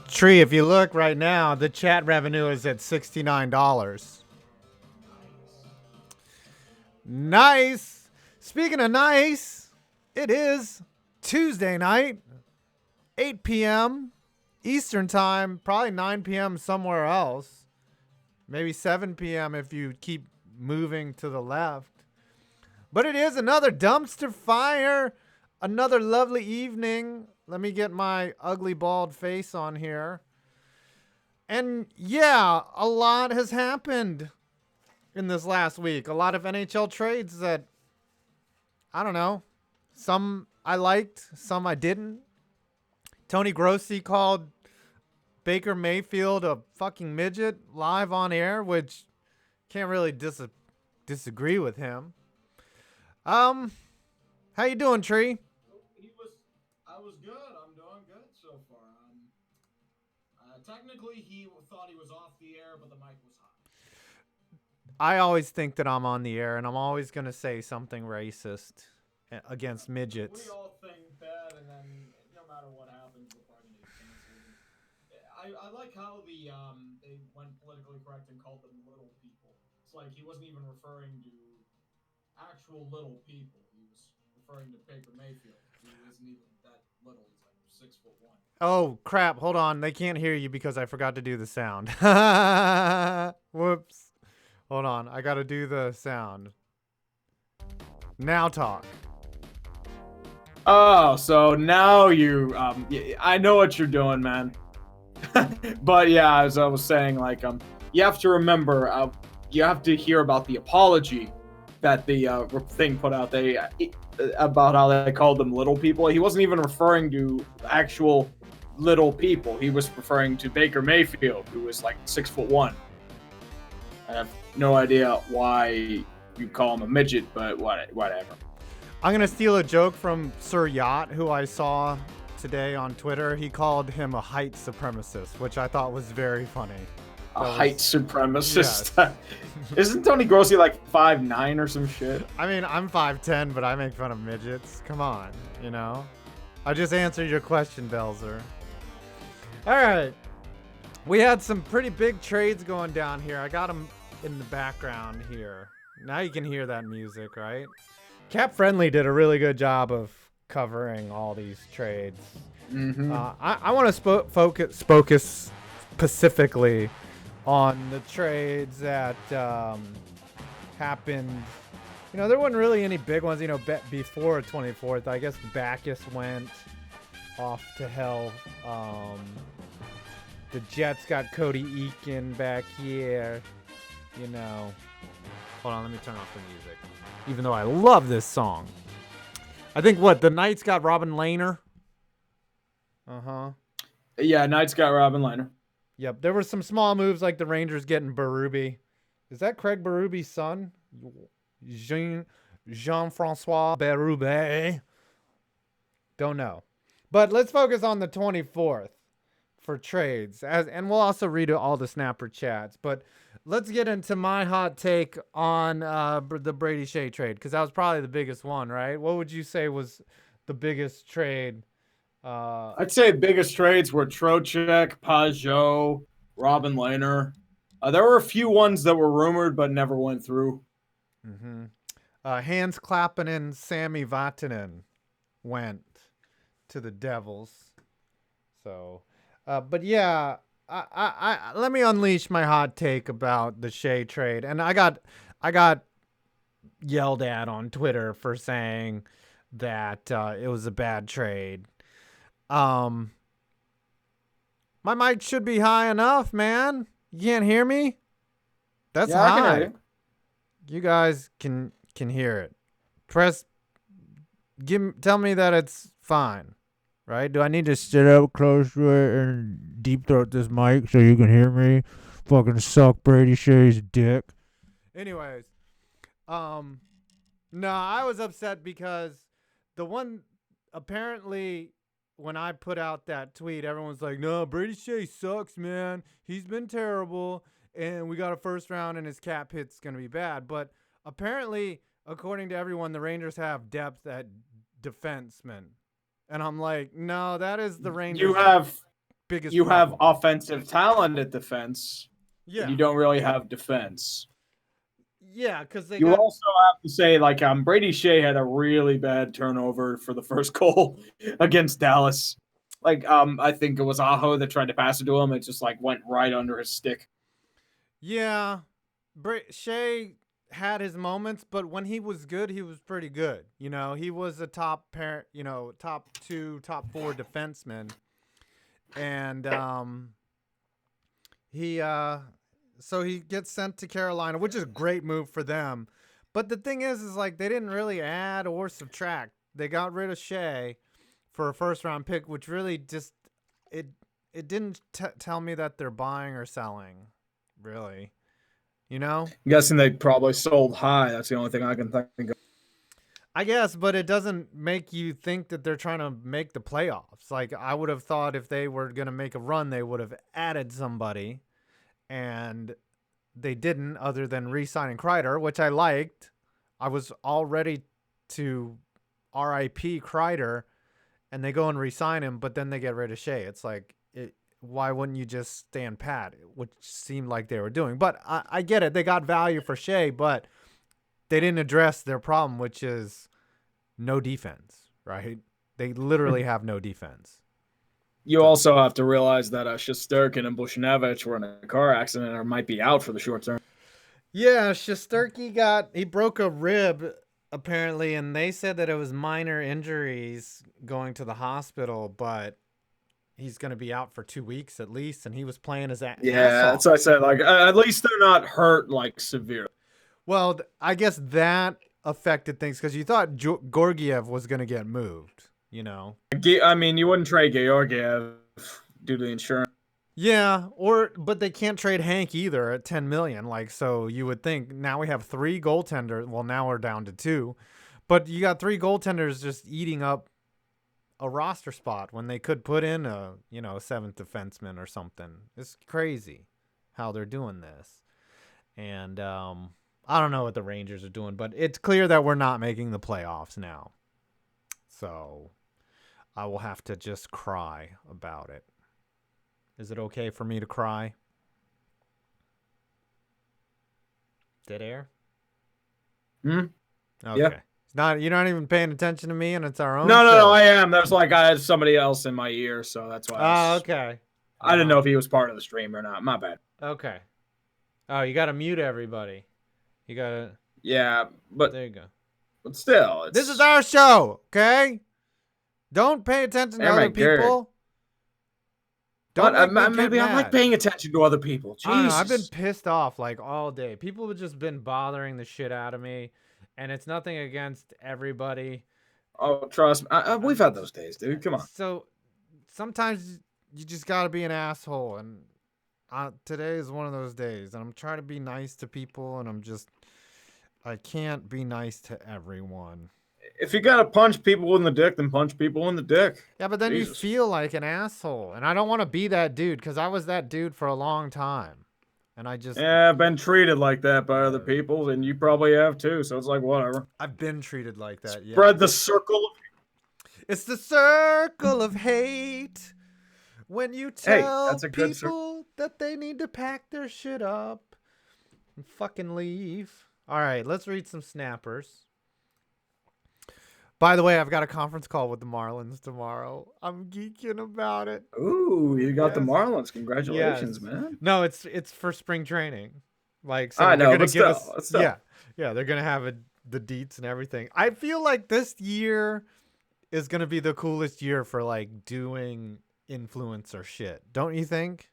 Tree, if you look right now, the chat revenue is at $69. Nice. Speaking of nice, it is Tuesday night, 8 p.m. Eastern time, probably 9 p.m. somewhere else. Maybe 7 p.m. if you keep moving to the left. But it is another dumpster fire, another lovely evening. Let me get my ugly bald face on here. And yeah, a lot has happened in this last week. A lot of NHL trades that, I don't know, some I liked, some I didn't. Tony Grossi called Baker Mayfield a fucking midget live on air, which can't really disagree with him. How you doing, Tree? I was good. I'm doing good so far. Technically, he thought he was off the air, but the mic was hot. I always think that I'm on the air, and I'm always going to say something racist against midgets. We all think that, and then no matter what happens, we're probably going to get canceled. I like how they went politically correct and called them little people. It's like he wasn't even referring to actual little people. He was referring to Baker Mayfield, who isn't even that little. He's like 6'1". Oh, crap. Hold on. They can't hear you because I forgot to do the sound. Whoops. Hold on. I got to do the sound. Now talk. Oh, so now I know what you're doing, man. But yeah, as I was saying, like, you have to remember, you have to hear about the apology that the thing put out. About how they called them little people. He wasn't even referring to actual little people. He was referring to Baker Mayfield, who was like 6'1". I have no idea why you call him a midget, but whatever. I'm going to steal a joke from Sir Yacht, who I saw today on Twitter. He called him a height supremacist, which I thought was very funny. Height supremacist. Yes. Isn't Tony Grossi like 5'9" or some shit? I mean, I'm 5'10", but I make fun of midgets. Come on, you know? I just answered your question, Belzer. All right. We had some pretty big trades going down here. I got them in the background here. Now you can hear that music, right? Cap Friendly did a really good job of covering all these trades. Mm-hmm. I want to focus specifically on the trades that happened. You know, there wasn't really any big ones, you know, before 24th. I guess Bacchus went off to hell. The Jets got Cody Eakin back here. You know. Hold on, let me turn off the music. Even though I love this song. I think the Knights got Robin Lehner. Uh-huh. Yeah, Knights got Robin Lehner. Yep, there were some small moves like the Rangers getting Berube. Is that Craig Berube's son? Jean-Francois Berube? Don't know. But let's focus on the 24th for trades. And we'll also read all the Snapper chats. But let's get into my hot take on the Brady Shea trade, because that was probably the biggest one, right? What would you say was the biggest trade? I'd say biggest trades were Trocheck, Pajot, Robin Lehner. There were a few ones that were rumored but never went through. Mm-hmm. Hans Klappen and Sammy Vatanen went to the Devils. So, but yeah, I let me unleash my hot take about the Shea trade. And I got yelled at on Twitter for saying that it was a bad trade. My mic should be high enough, man. You can't hear me? That's high. I can hear you guys can hear it. Tell me that it's fine, right? Do I need to sit up close to it and deep throat this mic so you can hear me? Fucking suck Brady Shea's dick. Anyways, no, I was upset because the one apparently when I put out that tweet, everyone's like, no, Brady Shea sucks, man. He's been terrible, and we got a first round, and his cap hit's going to be bad. But apparently, according to everyone, the Rangers have depth at defenseman. And I'm like, no, that is the Rangers' You have biggest you have problem. offensive talent at defense, but Yeah. you don't really have defense. Yeah, because they You got. also have to say, like, Brady Shea had a really bad turnover for the first goal against Dallas. Like, I think it was Aho that tried to pass it to him. It just like went right under his stick. Yeah. Shea had his moments, but when he was good, he was pretty good. You know, he was a top pair, top 2, top 4 defenseman. And he so he gets sent to Carolina, which is a great move for them. But the thing is like they didn't really add or subtract. They got rid of Shea for a first round pick, which really just it didn't tell me that they're buying or selling, really. You know? I'm guessing they probably sold high. That's the only thing I can think of. I guess, but it doesn't make you think that they're trying to make the playoffs. Like, I would have thought if they were going to make a run, they would have added somebody, and they didn't, other than re-signing Kreider, which I liked. I was all ready to RIP Kreider, and they go and re-sign him, but then they get rid of Shea. It's like, why wouldn't you just stand pat, which seemed like they were doing? But I get it. They got value for Shea, but they didn't address their problem, which is no defense, right? They literally have no defense. You also have to realize that Shesterkin and Bushnevich were in a car accident or might be out for the short term. Yeah, Shesterkin he broke a rib apparently, and they said that it was minor injuries going to the hospital, but he's going to be out for 2 weeks at least, and he was playing his ass off. That's what I said. Like, at least they're not hurt like severe. Well, I guess that affected things because you thought Gorgiev was going to get moved, you know? I mean, you wouldn't trade Georgiev due to the insurance. Yeah, but they can't trade Hank either at $10 million. Like, so you would think now we have 3 goaltenders. Well, now we're down to 2, but you got 3 goaltenders just eating up a roster spot when they could put in a 7th defenseman or something. It's crazy how they're doing this, and I don't know what the Rangers are doing, but it's clear that we're not making the playoffs now. So I will have to just cry about it. Is it okay for me to cry? Dead air? Hmm? Okay. Yeah. You're not even paying attention to me, and it's our own No, I am. There's like I had somebody else in my ear, so that's why. Okay. I didn't know if he was part of the stream or not. My bad. Okay. Oh, you got to mute everybody. You got to. Yeah, but There you go. But still, this is our show, okay? Don't pay attention to other people. Maybe I like paying attention to other people. Jesus. I don't know, I've been pissed off like all day. People have just been bothering the shit out of me, and it's nothing against everybody. Oh, trust me. We've had those days, dude. Come on. So sometimes you just got to be an asshole, and today is one of those days, and I'm trying to be nice to people, and I can't be nice to everyone. If you gotta punch people in the dick, then punch people in the dick. Yeah, but then you feel like an asshole, and I don't want to be that dude because I was that dude for a long time, and I just I've been treated like that by other people, and you probably have too. So it's like whatever. I've been treated like that. Spread the circle. It's the circle of hate. When you tell people that they need to pack their shit up and fucking leave. All right, let's read some snappers. By the way, I've got a conference call with the Marlins tomorrow. I'm geeking about it. Ooh, you got the Marlins. Congratulations, man. No, it's for spring training. Like, so I know, they're but gonna give still, us, yeah, they're gonna have the deets and everything. I feel like this year is gonna be the coolest year for like doing influencer shit. Don't you think?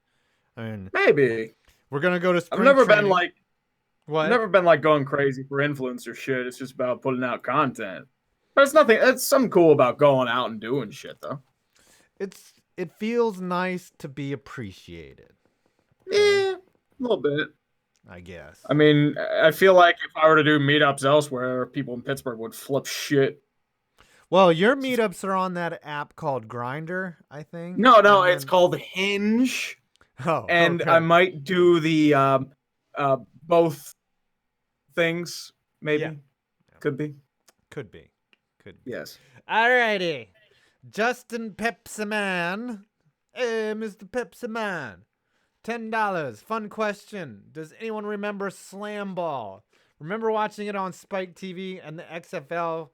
I mean, maybe we're gonna go to spring I've never training. been like What? I've never been like going crazy for influencer shit. It's just about putting out content. But it's nothing. It's something cool about going out and doing shit, though. It feels nice to be appreciated. Yeah, a little bit. I guess. I mean, I feel like if I were to do meetups elsewhere, people in Pittsburgh would flip shit. Well, your meetups are on that app called Grindr, I think. No, it's called Hinge. Oh, and okay. I might do the both things. Maybe. Yeah. Could be. Could be. Yes. Alrighty. Justin Pepsi Man. Hey, Mr. Pepsi Man. $10. Fun question. Does anyone remember Slamball? Remember watching it on Spike TV and the XFL?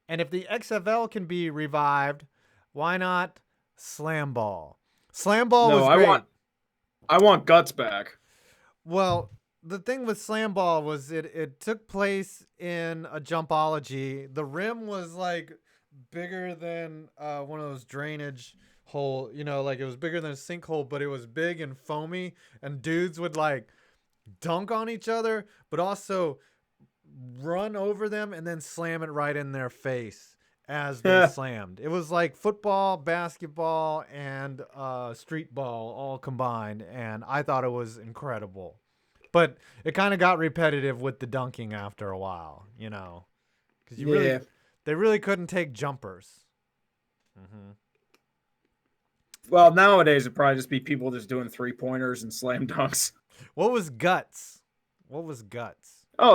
And if the XFL can be revived, why not Slamball? Slamball was great. I want Guts back. Well, the thing with Slamball was it took place in a jumpology. The rim was like bigger than one of those drainage hole, like it was bigger than a sinkhole, but it was big and foamy, and dudes would like dunk on each other, but also run over them and then slam it right in their face as they slammed. It was like football, basketball, and street ball all combined, and I thought it was incredible. But it kind of got repetitive with the dunking after a while, because they really couldn't take jumpers. Mm-hmm. Well, nowadays it'd probably just be people just doing 3-pointers and slam dunks. What was Guts? Oh,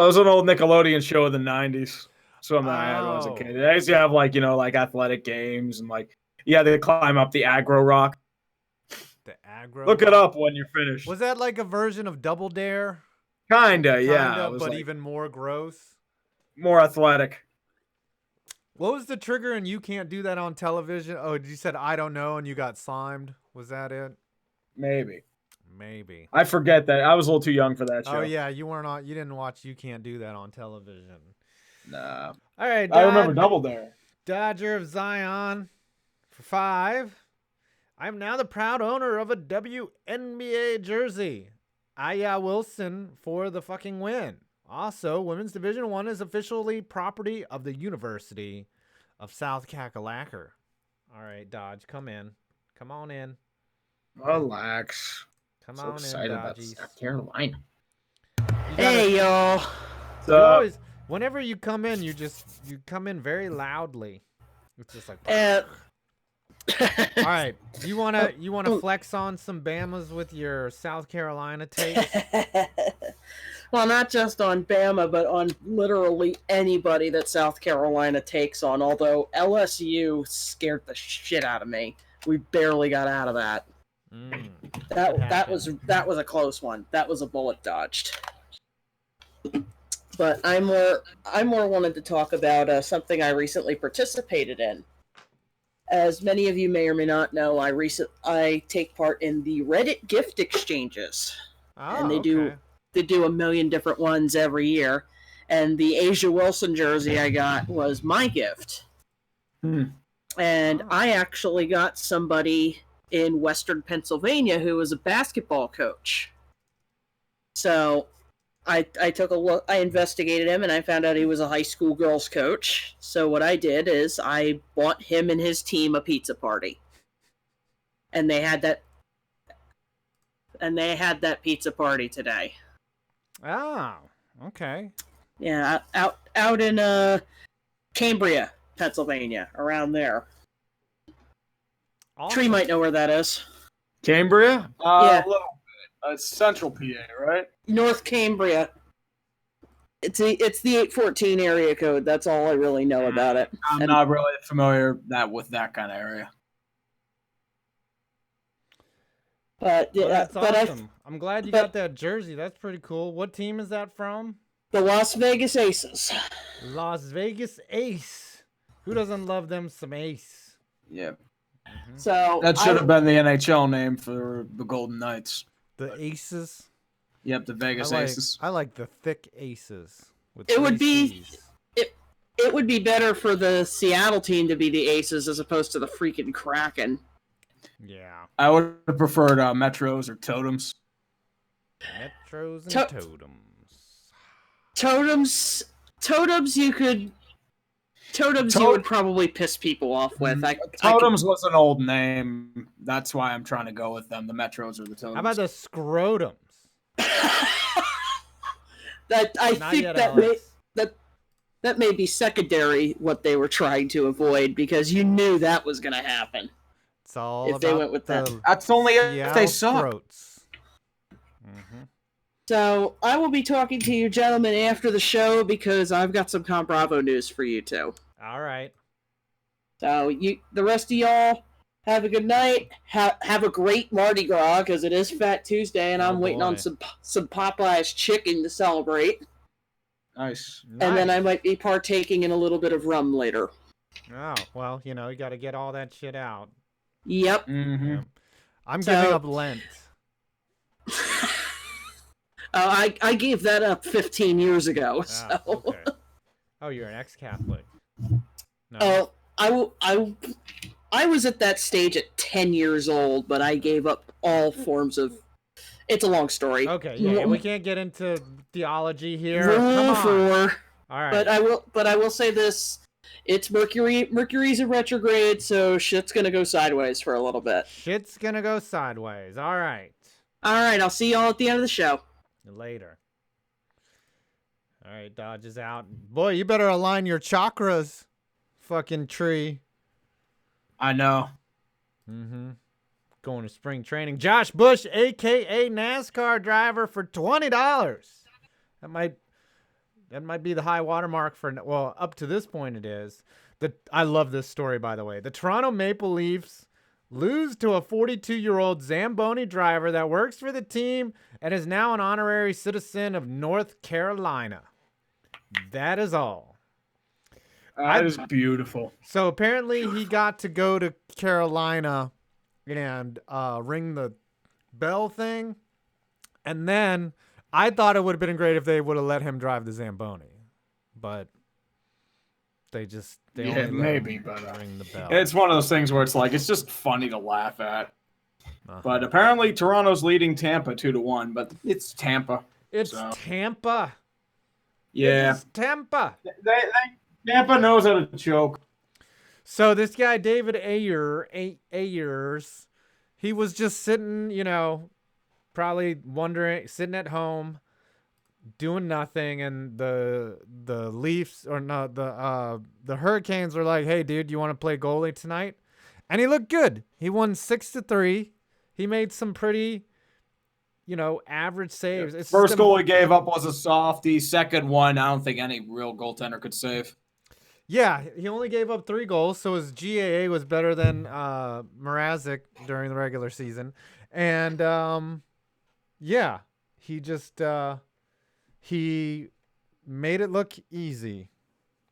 it was an old Nickelodeon show of the 90s. Something I had when I was a kid. They used to have like athletic games and like you had to climb up the aggro rock. The aggro. Look it up when you're finished. Was that like a version of Double Dare? Kinda, yeah. But like, even more gross. More athletic. What was the trigger and you can't do that on television? Oh, you said I don't know and you got slimed. Was that it? Maybe. I forget that. I was a little too young for that show. Oh yeah, you didn't watch You Can't Do That on television. Nah. All right, I remember Double Dare. Dodger of Zion for 5. I'm now the proud owner of a WNBA jersey. Aya Wilson for the fucking win. Also, Women's Division 1 is officially property of the University of South Kakalaka. All right, Dodge, come in. Come on in. Relax. Come so on excited in, about Dodgies. South Carolina. Hey, y'all. So, whenever you come in, you come in very loudly. It's just like... All right, you wanna flex on some Bamas with your South Carolina takes? Well, not just on Bama, but on literally anybody that South Carolina takes on. Although LSU scared the shit out of me, we barely got out of that. That was a close one. That was a bullet dodged. But I more wanted to talk about something I recently participated in. As many of you may or may not know, I take part in the Reddit gift exchanges, and they do a million different ones every year. And the Asia Wilson jersey I got was my gift, and I actually got somebody in Western Pennsylvania who was a basketball coach. So I took a look, I investigated him, and I found out he was a high school girls coach. So what I did is I bought him and his team a pizza party. And they had that pizza party today. Oh, okay. Yeah, out in Cambria, Pennsylvania, around there. Awesome. Tree might know where that is. Cambria? Yeah. A little bit. It's Central PA, right? North Cambria. It's the 814 area code. That's all I really know about it. I'm not really familiar with that kind of area. But yeah, that's awesome. I'm glad you got that jersey. That's pretty cool. What team is that from? The Las Vegas Aces. Las Vegas Ace. Who doesn't love them some ace? Yeah. Mm-hmm. So that should have been the NHL name for the Golden Knights. The Aces. Yep, the Vegas Aces. I like the thick Aces. It would be it would be better for the Seattle team to be the Aces as opposed to the freaking Kraken. Yeah. I would have preferred Metros or Totems. Metros and Totems. Totems you would probably piss people off with. Totems was an old name. That's why I'm trying to go with them. The Metros or the Totems. How about the Scrotums? That may be secondary what they were trying to avoid, because you knew that was going to happen. It's all if they went with that. That's only if they suck. Mm-hmm. So I will be talking to you gentlemen after the show, because I've got some Con Bravo news for you too. All right. So the rest of y'all, have a good night. Have a great Mardi Gras, because it is Fat Tuesday, and I'm waiting on some Popeye's chicken to celebrate. Nice. And then I might be partaking in a little bit of rum later. Oh, well, you got to get all that shit out. Yep. Mm-hmm. Yeah. I'm giving up Lent. I gave that up 15 years ago. So. Okay. Oh, you're an ex-Catholic. No. I was at that stage at 10 years old, but I gave up all forms of. It's a long story. Okay, yeah, we can't get into theology here. Come on. 4. All right. But I will say this: it's Mercury's in retrograde, so shit's gonna go sideways for a little bit. Shit's gonna go sideways. All right. All right, I'll see y'all at the end of the show. Later. All right, Dodge is out. Boy, you better align your chakras, fucking tree. I know. Mm-hmm. Going to spring training. Josh Bush, a.k.a. NASCAR driver, for $20. That might be the high watermark for, well, up to this point it is. I love this story, by the way. The Toronto Maple Leafs lose to a 42-year-old Zamboni driver that works for the team and is now an honorary citizen of North Carolina. That is all. That is beautiful. So apparently he got to go to Carolina and ring the bell thing. And then I thought it would have been great if they would have let him drive the Zamboni. But they only maybe, let him but ring the bell. It's one of those things where it's like, it's just funny to laugh at. Uh-huh. But apparently Toronto's leading Tampa 2-1, but it's Tampa. It's Tampa. Yeah. It's Tampa. Tampa knows how to choke. So this guy, David Ayers, he was just sitting, probably wondering, sitting at home, doing nothing, and the Leafs, or no, the Hurricanes were like, "Hey, dude, you want to play goalie tonight?" And he looked good. He won 6-3. He made some pretty, average saves. Yeah. First goal he gave up was a softie. Second one, I don't think any real goaltender could save. Yeah, he only gave up 3 goals, so his GAA was better than Mrazek during the regular season. And, yeah, he just he made it look easy.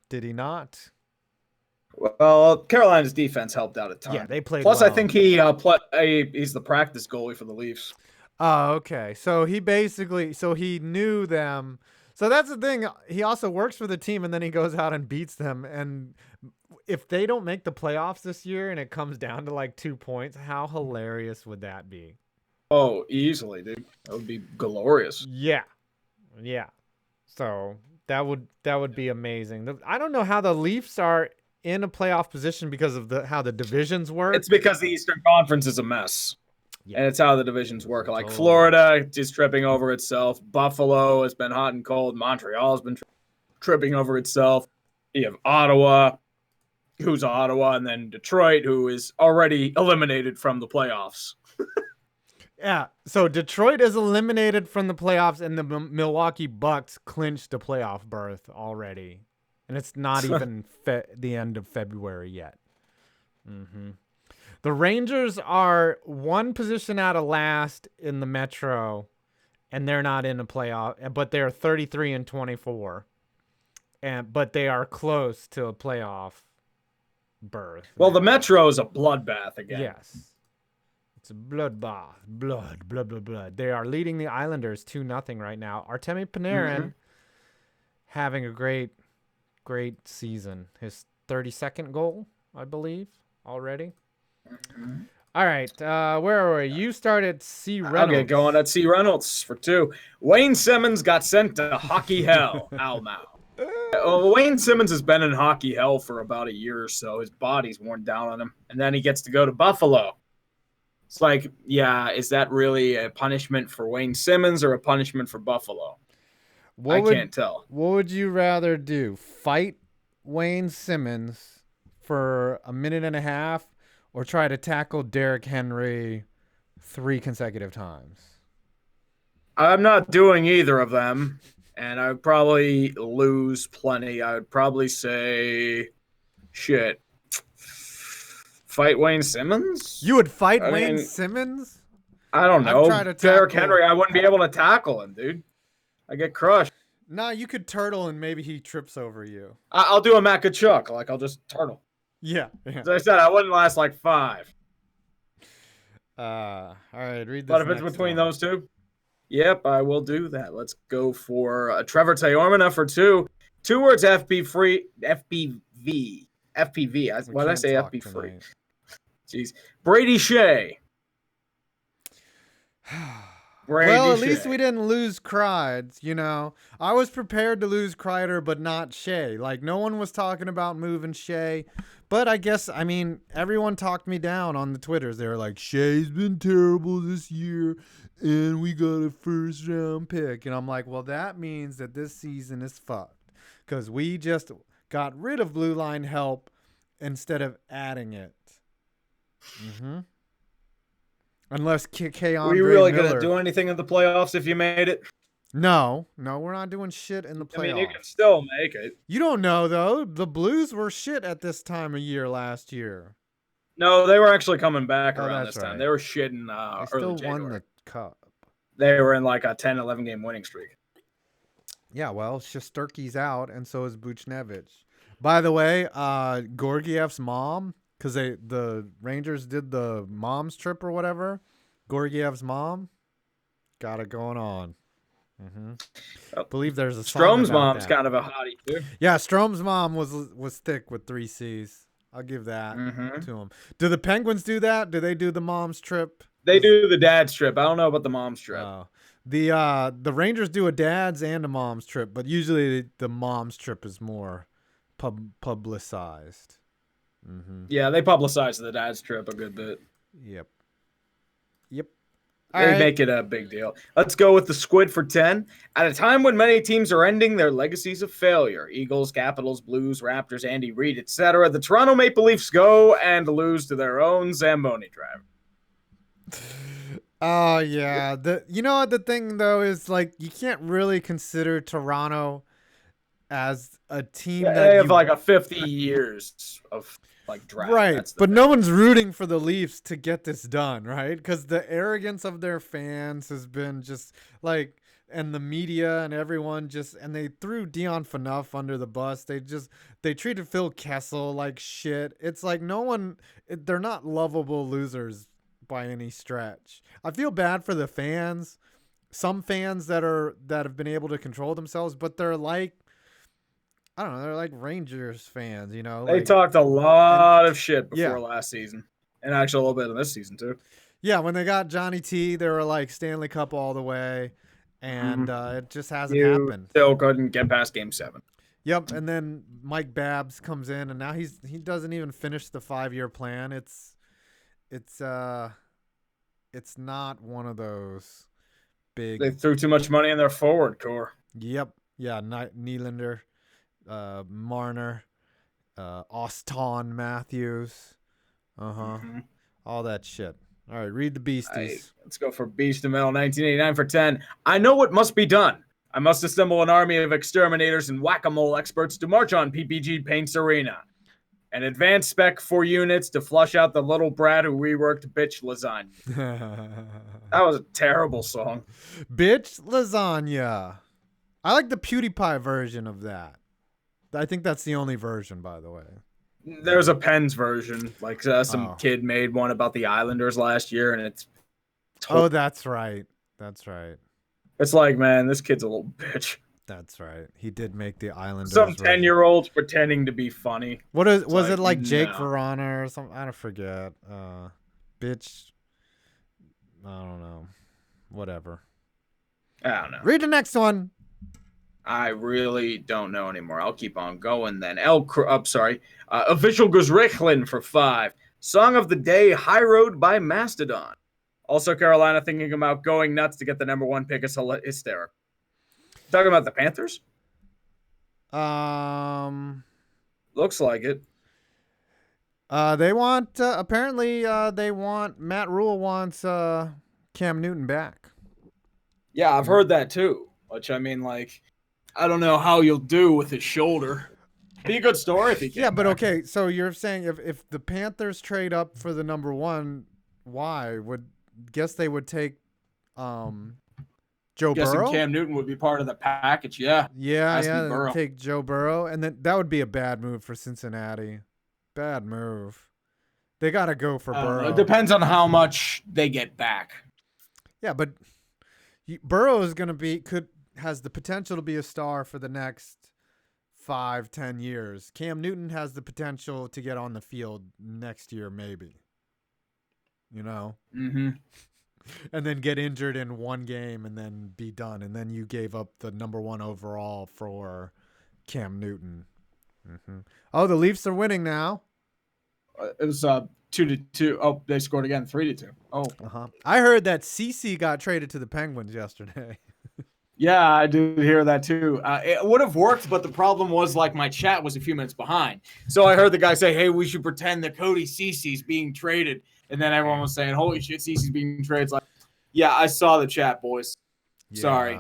Did he not? Well, Carolina's defense helped out a ton. Yeah, they played Plus, well. I think he's the practice goalie for the Leafs. Oh, okay. So he knew them. So that's the thing. He also works for the team, and then he goes out and beats them. And if they don't make the playoffs this year and it comes down to like 2 points, how hilarious would that be? Oh, easily, dude. That would be glorious. Yeah. Yeah. So that would be amazing. I don't know how the Leafs are in a playoff position because of how the divisions work. It's because the Eastern Conference is a mess. Yeah. And it's how the divisions work. Like totally. Florida is tripping over itself. Buffalo has been hot and cold. Montreal has been tripping over itself. You have Ottawa, who's Ottawa, and then Detroit, who is already eliminated from the playoffs. Yeah, so Detroit is eliminated from the playoffs, and the Milwaukee Bucks clinched a playoff berth already. And it's not even the end of February yet. Mm-hmm. The Rangers are 1 position out of last in the Metro, and they're not in a playoff, but they're 33-24, but they are close to a playoff berth. Well, the Metro is a bloodbath again. Yes, it's a bloodbath, blood. They are leading the Islanders 2-0 right now. Artemi Panarin having a great season. His 32nd goal, I believe, already. All right, where are we? You started C. Reynolds. Okay, going at C. Reynolds for 2. Wayne Simmons got sent to hockey hell. Ow, Mao. Wayne Simmons has been in hockey hell for about a year or so. His body's worn down on him. And then he gets to go to Buffalo. It's like, yeah, is that really a punishment for Wayne Simmons or a punishment for Buffalo? I can't tell. What would you rather do? Fight Wayne Simmons for a minute and a half, or try to tackle Derrick Henry 3 consecutive times? I'm not doing either of them, and I would probably lose plenty. I would probably say, fight Wayne Simmons. You would fight I Wayne mean, Simmons? I don't I've know. tried to Derrick tackle- Henry, I wouldn't be able to tackle him, dude. I get crushed. Nah, you could turtle and maybe he trips over you. I'll do a Matt Kachuk. Like, I'll just turtle. Yeah. As I said, I wouldn't last like 5. All right, read this. But if it's next between one. those two, yep, I will do that. Let's go for Trevor Taormina for 2. 2 words FB free, FBV. FPV. Why did I say FB free? Tonight. Jeez. Brady Shea. Well, at least we didn't lose Crides, you know. I was prepared to lose Kreider, but not Shea. Like, no one was talking about moving Shea. But I guess, I mean, everyone talked me down on the Twitters. They were like, Shea's been terrible this year, and we got a first-round pick. And I'm like, well, that means that this season is fucked. Because we just got rid of blue line help instead of adding it. Mm-hmm. Unless Keandre Were you really Miller. going to do anything in the playoffs if you made it? No, we're not doing shit in the playoffs. I mean, you can still make it. You don't know, though. The Blues were shit at this time of year last year. No, they were actually coming back Oh, around that's this time. right. They were shitting They early still January. won the cup. They were in like a 10, 11 game winning streak. Yeah, well, Shesterkin's out, and so is Buchnevich. By the way, Gorgiev's mom, because the Rangers did the mom's trip or whatever. Gorgiev's mom got it going on. Mm-hmm. Oh. Believe there's a song Strom's about mom's that. kind of a hottie too. Yeah, Strom's mom was thick with 3 C's. I'll give that to him. Do the Penguins do that? Do they do the mom's trip? They do the dad's trip. I don't know about the mom's trip. The Rangers do a dad's and a mom's trip, but usually the mom's trip is more publicized. Mm-hmm. Yeah, they publicize the dad's trip a good bit. Yep. They make it a big deal. Let's go with the squid for 10. At a time when many teams are ending their legacies of failure, Eagles, Capitals, Blues, Raptors, Andy Reid, etc., the Toronto Maple Leafs go and lose to their own Zamboni driver. Oh, yeah. You know what the thing, though, is like you can't really consider Toronto as a team that they have like a 50 years of like draft. Right, but no one's rooting for the Leafs to get this done, right? Because the arrogance of their fans has been just like, and the media and everyone and they threw Dion Phaneuf under the bus. They treated Phil Kessel like shit. It's like they're not lovable losers by any stretch. I feel bad for the fans, some fans that have been able to control themselves, but they're like, I don't know. They're like Rangers fans, you know. They talked a lot of shit before last season, and actually a little bit of this season too. Yeah, when they got Johnny T, they were like Stanley Cup all the way, and it just hasn't happened. Still couldn't get past Game 7. Yep, and then Mike Babs comes in, and now he doesn't even finish the 5-year plan. It's not one of those big. They threw too much money in their forward core. Yep. Yeah, Nylander. Marner, Austin Matthews, all that shit. All right, read the beasties. Let's go for Beast of Metal 1989 for 10. I know what must be done. I must assemble an army of exterminators and whack-a-mole experts to march on PPG Paints Arena. An advanced spec for units to flush out the little brat who reworked Bitch Lasagna. That was a terrible song. Bitch Lasagna. I like the PewDiePie version of that. I think that's the only version, by the way. There's a Penn's version. Like some kid made one about the Islanders last year, and it's... Oh, that's right. That's right. It's like, man, this kid's a little bitch. That's right. He did make the Islanders. Some 10-year-olds pretending to be funny. Was it like Jake Verona or something? I don't forget. Bitch. I don't know. Whatever. I don't know. Read the next one. I really don't know anymore. I'll keep on going then. Official Guzrichlin for 5. Song of the Day, High Road by Mastodon. Also, Carolina thinking about going nuts to get the number 1 pick is hysterical. Talking about the Panthers? Looks like it. They want, apparently, Matt Rule wants Cam Newton back. Yeah, I've heard that too. Which, I mean, like, I don't know how you'll do with his shoulder. Be a good story if he came Yeah, but back. okay. So you're saying if the Panthers trade up for the number one, why would guess they would take Joe Guessing Burrow? Cam Newton would be part of the package. Yeah. Yeah, Has to be yeah. Burrow. Take Joe Burrow, and then that would be a bad move for Cincinnati. Bad move. They got to go for Burrow. It depends on how much they get back. Yeah, but Burrow is going to has the potential to be a star for the next 5-10 years. Cam Newton has the potential to get on the field next year, maybe. You know? Mm-hmm. And then get injured in one game and then be done. And then you gave up the number one overall for Cam Newton. Mm-hmm. Oh, the Leafs are winning now. It was 2-2. Oh, they scored again, 3-2. Oh, I heard that CeCe got traded to the Penguins yesterday. yeah, I did hear that too. It would have worked, but the problem was like my chat was a few minutes behind. So I heard the guy say, "Hey, we should pretend that Cody CeCe's being traded," and then everyone was saying, "Holy shit, CeCe's being traded." It's like, yeah, I saw the chat, boys. Sorry.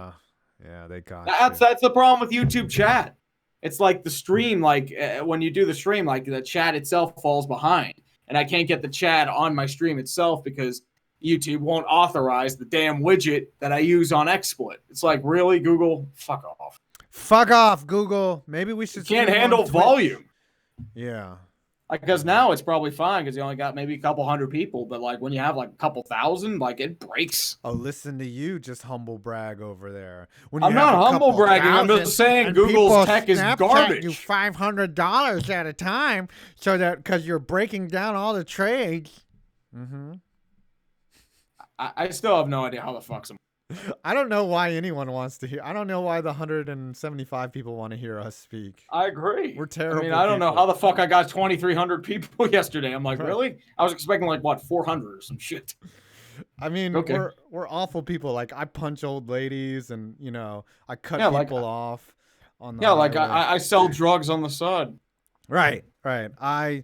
Yeah, they got That's the problem with YouTube chat. It's like the stream, like when you do the stream, like the chat itself falls behind. And I can't get the chat on my stream itself because YouTube won't authorize the damn widget that I use on XSplit. It's like, really, Google? Fuck off. Fuck off, Google. Maybe we should. You can't handle volume. Yeah. Because now it's probably fine because you only got maybe a couple hundred people. But like when you have like a couple thousand, like it breaks. Oh, listen to you just humble brag over there. I'm not humble bragging. I'm just saying Google's tech is garbage. You $500 at a time, so that because you're breaking down all the trades. Mm-hmm. I still have no idea how the fuck some. I don't know why anyone wants to hear. I don't know why the 175 people want to hear us speak. I agree. We're terrible. I mean, I don't know people. how the fuck I got 2,300 people yesterday. I'm like, really? I was expecting like what 400 or some shit. I mean, Okay. we're awful people. Like I punch old ladies, and I cut people off on the like highway. I sell drugs on the side. Right. I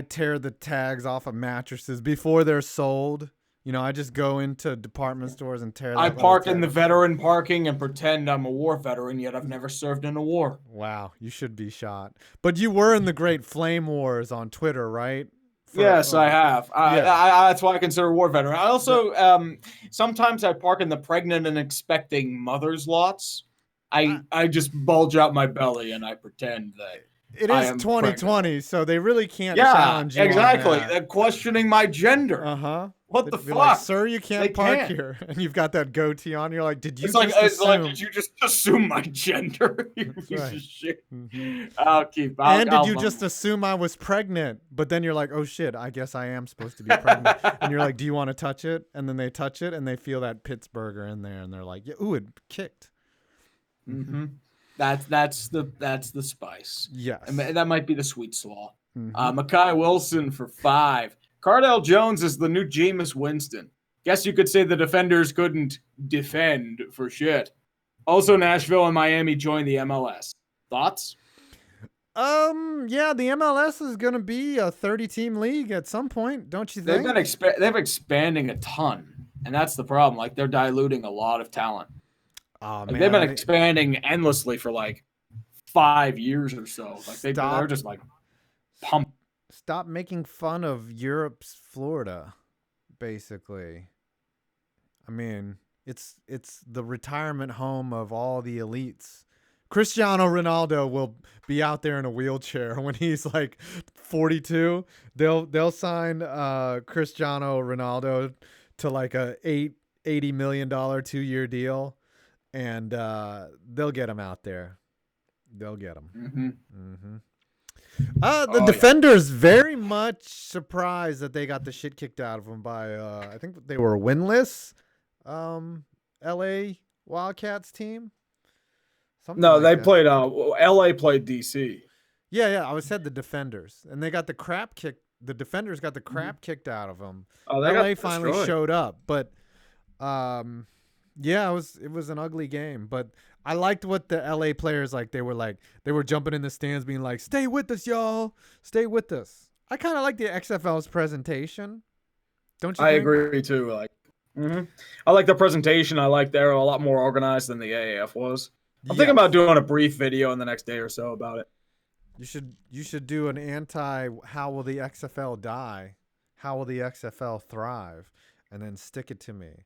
tear the tags off of mattresses before they're sold. I just go into department stores and tear. I park in the veteran parking and pretend I'm a war veteran, yet I've never served in a war. Wow, you should be shot. But you were in the Great Flame Wars on Twitter, right? Yes, I have. That's why I consider a war veteran. I also sometimes I park in the pregnant and expecting mothers lots. I just bulge out my belly and I pretend that. It is 2020, pregnant. So they really can't challenge you. Exactly. On that. They're questioning my gender. What the fuck? Like, sir, you can't They park can't. here. And you've got that goatee on. You're like, did you It's just like, did you just assume my gender? You piece right. of shit. Mm-hmm. And did you just assume I was pregnant? But then you're like, oh shit, I guess I am supposed to be pregnant. And you're like, do you want to touch it? And then they touch it and they feel that Pittsburgher in there and they're like, yeah, ooh, it kicked. Mm-hmm. That's the spice. Yes. And that might be the sweet slaw. Mm-hmm. Makai Wilson for 5. Cardell Jones is the new Jameis Winston. Guess you could say the defenders couldn't defend for shit. Also, Nashville and Miami joined the MLS. Thoughts? Yeah, the MLS is gonna be a 30-team league at some point, don't you think? They've expanding a ton, and that's the problem. Like they're diluting a lot of talent. Oh, Like, they've been expanding endlessly for like 5 years or so. Like they're just like pumped. Stop making fun of Europe's Florida, basically. I mean, it's the retirement home of all the elites. Cristiano Ronaldo will be out there in a wheelchair when he's like 42. They'll sign Cristiano Ronaldo to like a $80 million 2-year deal, and they'll get him out there. They'll get him. Mm-hmm. Mm-hmm. The defenders very much surprised that they got the shit kicked out of them by I think they were winless LA Wildcats team. They played LA played DC. Yeah, I said the defenders, and they got the crap kicked. The defenders got the crap kicked out of them. LA finally showed up, but yeah, it was an ugly game, but I liked what the LA players they were jumping in the stands being like, "Stay with us, y'all. Stay with us." I kind of like the XFL's presentation. Don't you think? I agree too. I like the presentation. I like they're a lot more organized than the AAF was. I'm thinking about doing a brief video in the next day or so about it. You should do an anti how will the XFL die? How will the XFL thrive? And then stick it to me.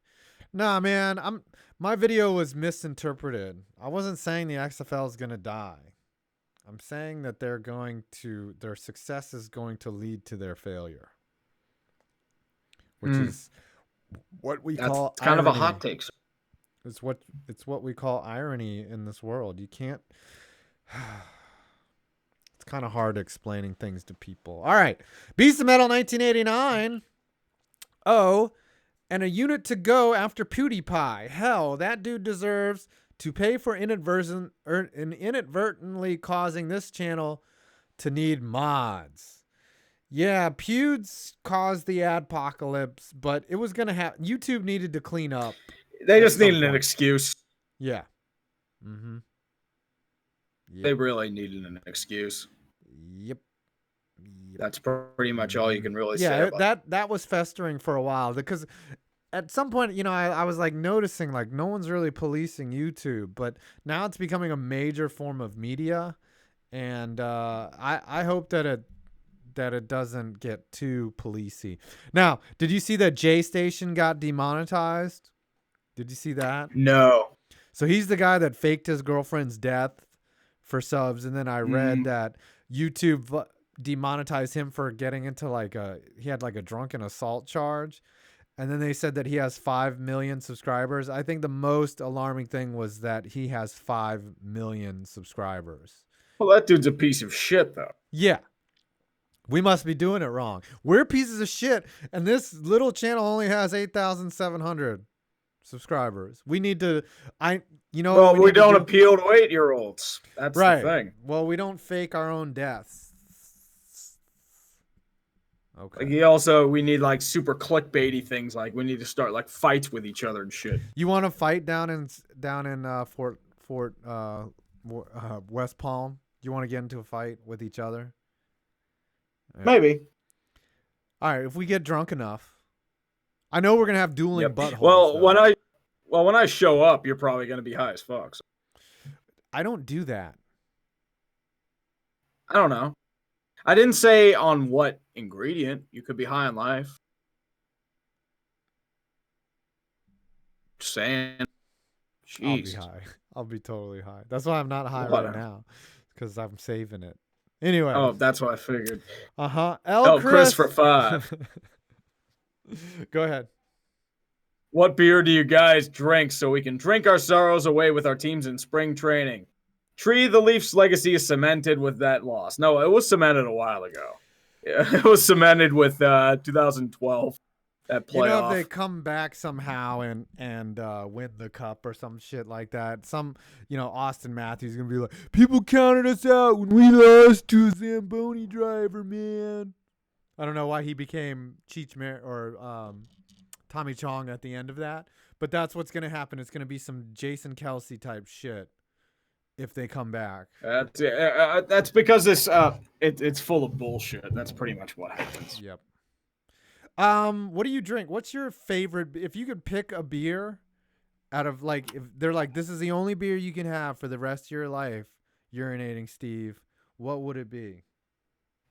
Nah, man, my video was misinterpreted. I wasn't saying the XFL is going to die. I'm saying that their success is going to lead to their failure. Which is what we call It's kind irony. of a hot take. It's what we call irony in this world. You can't it's kind of hard explaining things to people. All right. Beast of Metal 1989. Oh, and a unit to go after PewDiePie. Hell, that dude deserves to pay for inadvertently causing this channel to need mods. Yeah, Pewds caused the adpocalypse, but it was going to happen. YouTube needed to clean up. They just needed an excuse. Yeah. Mm-hmm. Yep. They really needed an excuse. Yep. That's pretty much all you can really say about that was festering for a while because at some point, you know, I was like noticing like no one's really policing YouTube, but now it's becoming a major form of media, and I hope that it doesn't get too policey. Now, did you see that J Station got demonetized? Did you see that? No. So he's the guy that faked his girlfriend's death for subs, and then I read that YouTube demonetized him for getting into he had like a drunken assault charge, and then they said that he has 5 million subscribers. I think the most alarming thing was that he has 5 million subscribers. Well, that dude's a piece of shit, though. Yeah. We must be doing it wrong. We're pieces of shit, and this little channel only has 8,700 subscribers. We need to Well, we don't appeal to 8-year-olds. That's right. the thing. Well, we don't fake our own deaths. Okay. We need like super clickbaity things. Like we need to start like fights with each other and shit. You want to fight down in Fort West Palm? You want to get into a fight with each other? Yeah. Maybe. All right. If we get drunk enough, I know we're gonna have dueling buttholes. Well, when I show up, you're probably gonna be high as fuck. So. I don't do that. I don't know. I didn't say on what ingredient. You could be high on life. Just saying. Jeez. I'll be high. I'll be totally high. That's why I'm not high right now, because I'm saving it. Anyway. Oh, that's what I figured. Chris for 5. Go ahead. What beer do you guys drink so we can drink our sorrows away with our teams in spring training? Tree, the Leafs' legacy is cemented with that loss. No, it was cemented a while ago. Yeah, it was cemented with 2012. That playoff. You know, if they come back somehow and win the cup or some shit like that, Austin Matthews gonna be like, people counted us out when we lost to a Zamboni driver, man. I don't know why he became Tommy Chong at the end of that, but that's what's gonna happen. It's gonna be some Jason Kelsey type shit if they come back. That's because it's full of bullshit. That's pretty much what happens. Yep. What do you drink? What's your favorite? If you could pick a beer out of if they're like, this is the only beer you can have for the rest of your life, Urinating Steve, what would it be?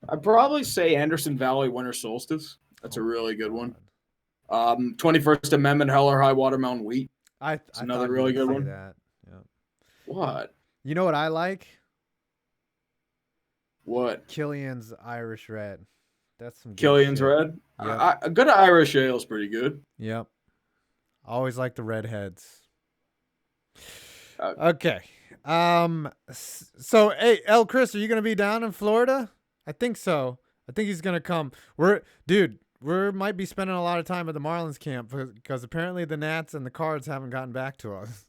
I'd probably say Anderson Valley Winter Solstice. That's a really good one. 21st Amendment Hell or High Water Mountain Wheat. It's another really good one. That. Yeah. What? You know what I like? What? Killian's Irish Red. That's some Killian's Red? Yep. A good Irish ale is pretty good. Yep. I always like the redheads. Okay. So, hey, Chris, are you going to be down in Florida? I think so. I think he's going to come. We might be spending a lot of time at the Marlins camp because apparently the Nats and the Cards haven't gotten back to us.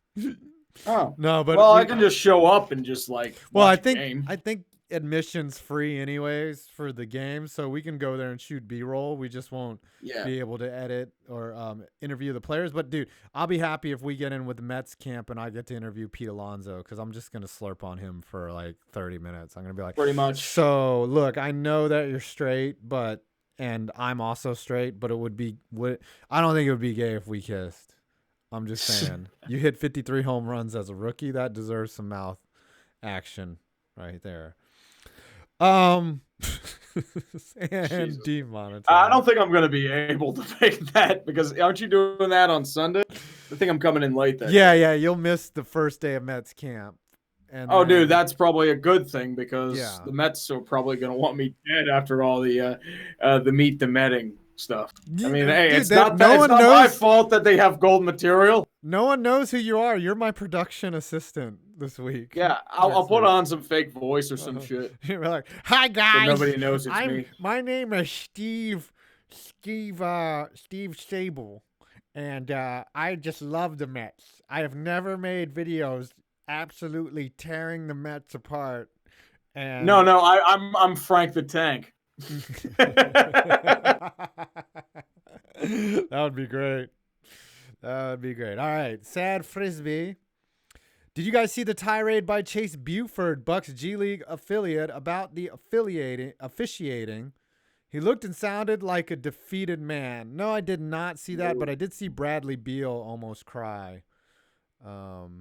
Oh. No, but I can just show up and just watch I the game. think admission's free anyways for the game, so we can go there and shoot B-roll. We just won't be able to edit or interview the players. But dude, I'll be happy if we get in with the Mets camp and I get to interview Pete Alonso, because I'm just gonna slurp on him for like 30 minutes. I'm gonna be like, pretty much. So look, I know that you're straight, and I'm also straight, but I don't think it would be gay if we kissed. I'm just saying. You hit 53 home runs as a rookie. That deserves some mouth action right there. And Jesus. demonetized. I don't think I'm going to be able to make that because aren't you doing that on Sunday? I think I'm coming in late then. Yeah. You'll miss the first day of Mets camp. And Dude, that's probably a good thing because Yeah. the Mets are probably going to want me dead after all the meet the Metting stuff. I mean, hey, Dude, it's not my fault that they have gold material. No one knows who you are. You're my production assistant this week. Yeah, I'll put on some fake voice or some shit. You're like, hi guys. So nobody knows it's me. My name is Steve Stable, and I just love the Mets. I have never made videos absolutely tearing the Mets apart. And No, I'm Frank the Tank. That would be great. That would be great. All right, sad frisbee. Did you guys see the tirade by Chase Buford, Bucks G League affiliate, about the officiating? He looked and sounded like a defeated man. No, I did not see that, but I did see Bradley Beal almost cry. Well,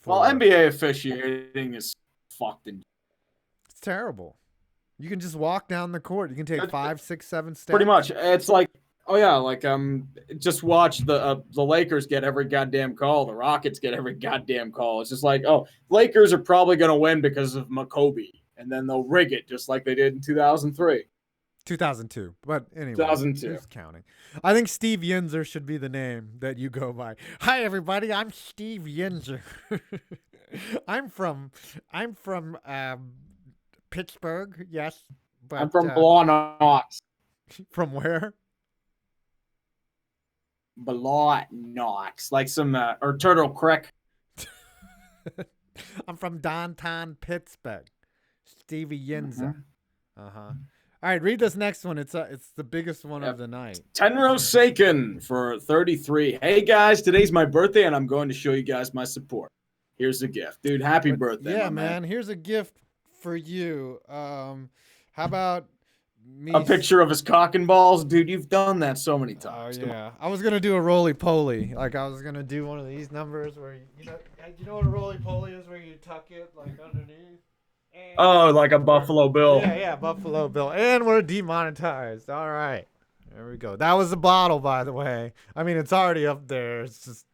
NBA officiating is fucked. It's terrible. You can just walk down the court. You can take 5, 6, 7 steps. Pretty much. It's like, just watch the Lakers get every goddamn call. The Rockets get every goddamn call. It's just like, Lakers are probably going to win because of McCoby. And then they'll rig it just like they did in 2003. 2002. But anyway. 2002. Who's counting? I think Steve Yinzer should be the name that you go by. Hi, everybody. I'm Steve Yinzer. I'm from Pittsburgh. Yes. But, I'm from Knox. From where? Knox. Like some, or Turtle Creek. I'm from downtown Pittsburgh. Stevie Yinzer. Mm-hmm. All right, read this next one. It's the biggest one of the night. Tenro Sakin for 33. Hey guys, today's my birthday and I'm going to show you guys my support. Here's a gift, dude. Happy birthday! Yeah, man. Here's a gift for you. How about me? A picture of his cock and balls, dude. You've done that so many times. Oh yeah, I was gonna do a roly poly. Like I was gonna do one of these numbers where you know what a roly poly is, where you tuck it like underneath. Like a Buffalo Bill. Yeah, Buffalo Bill. And we're demonetized. All right. There we go. That was the bottle, by the way. I mean, it's already up there. It's just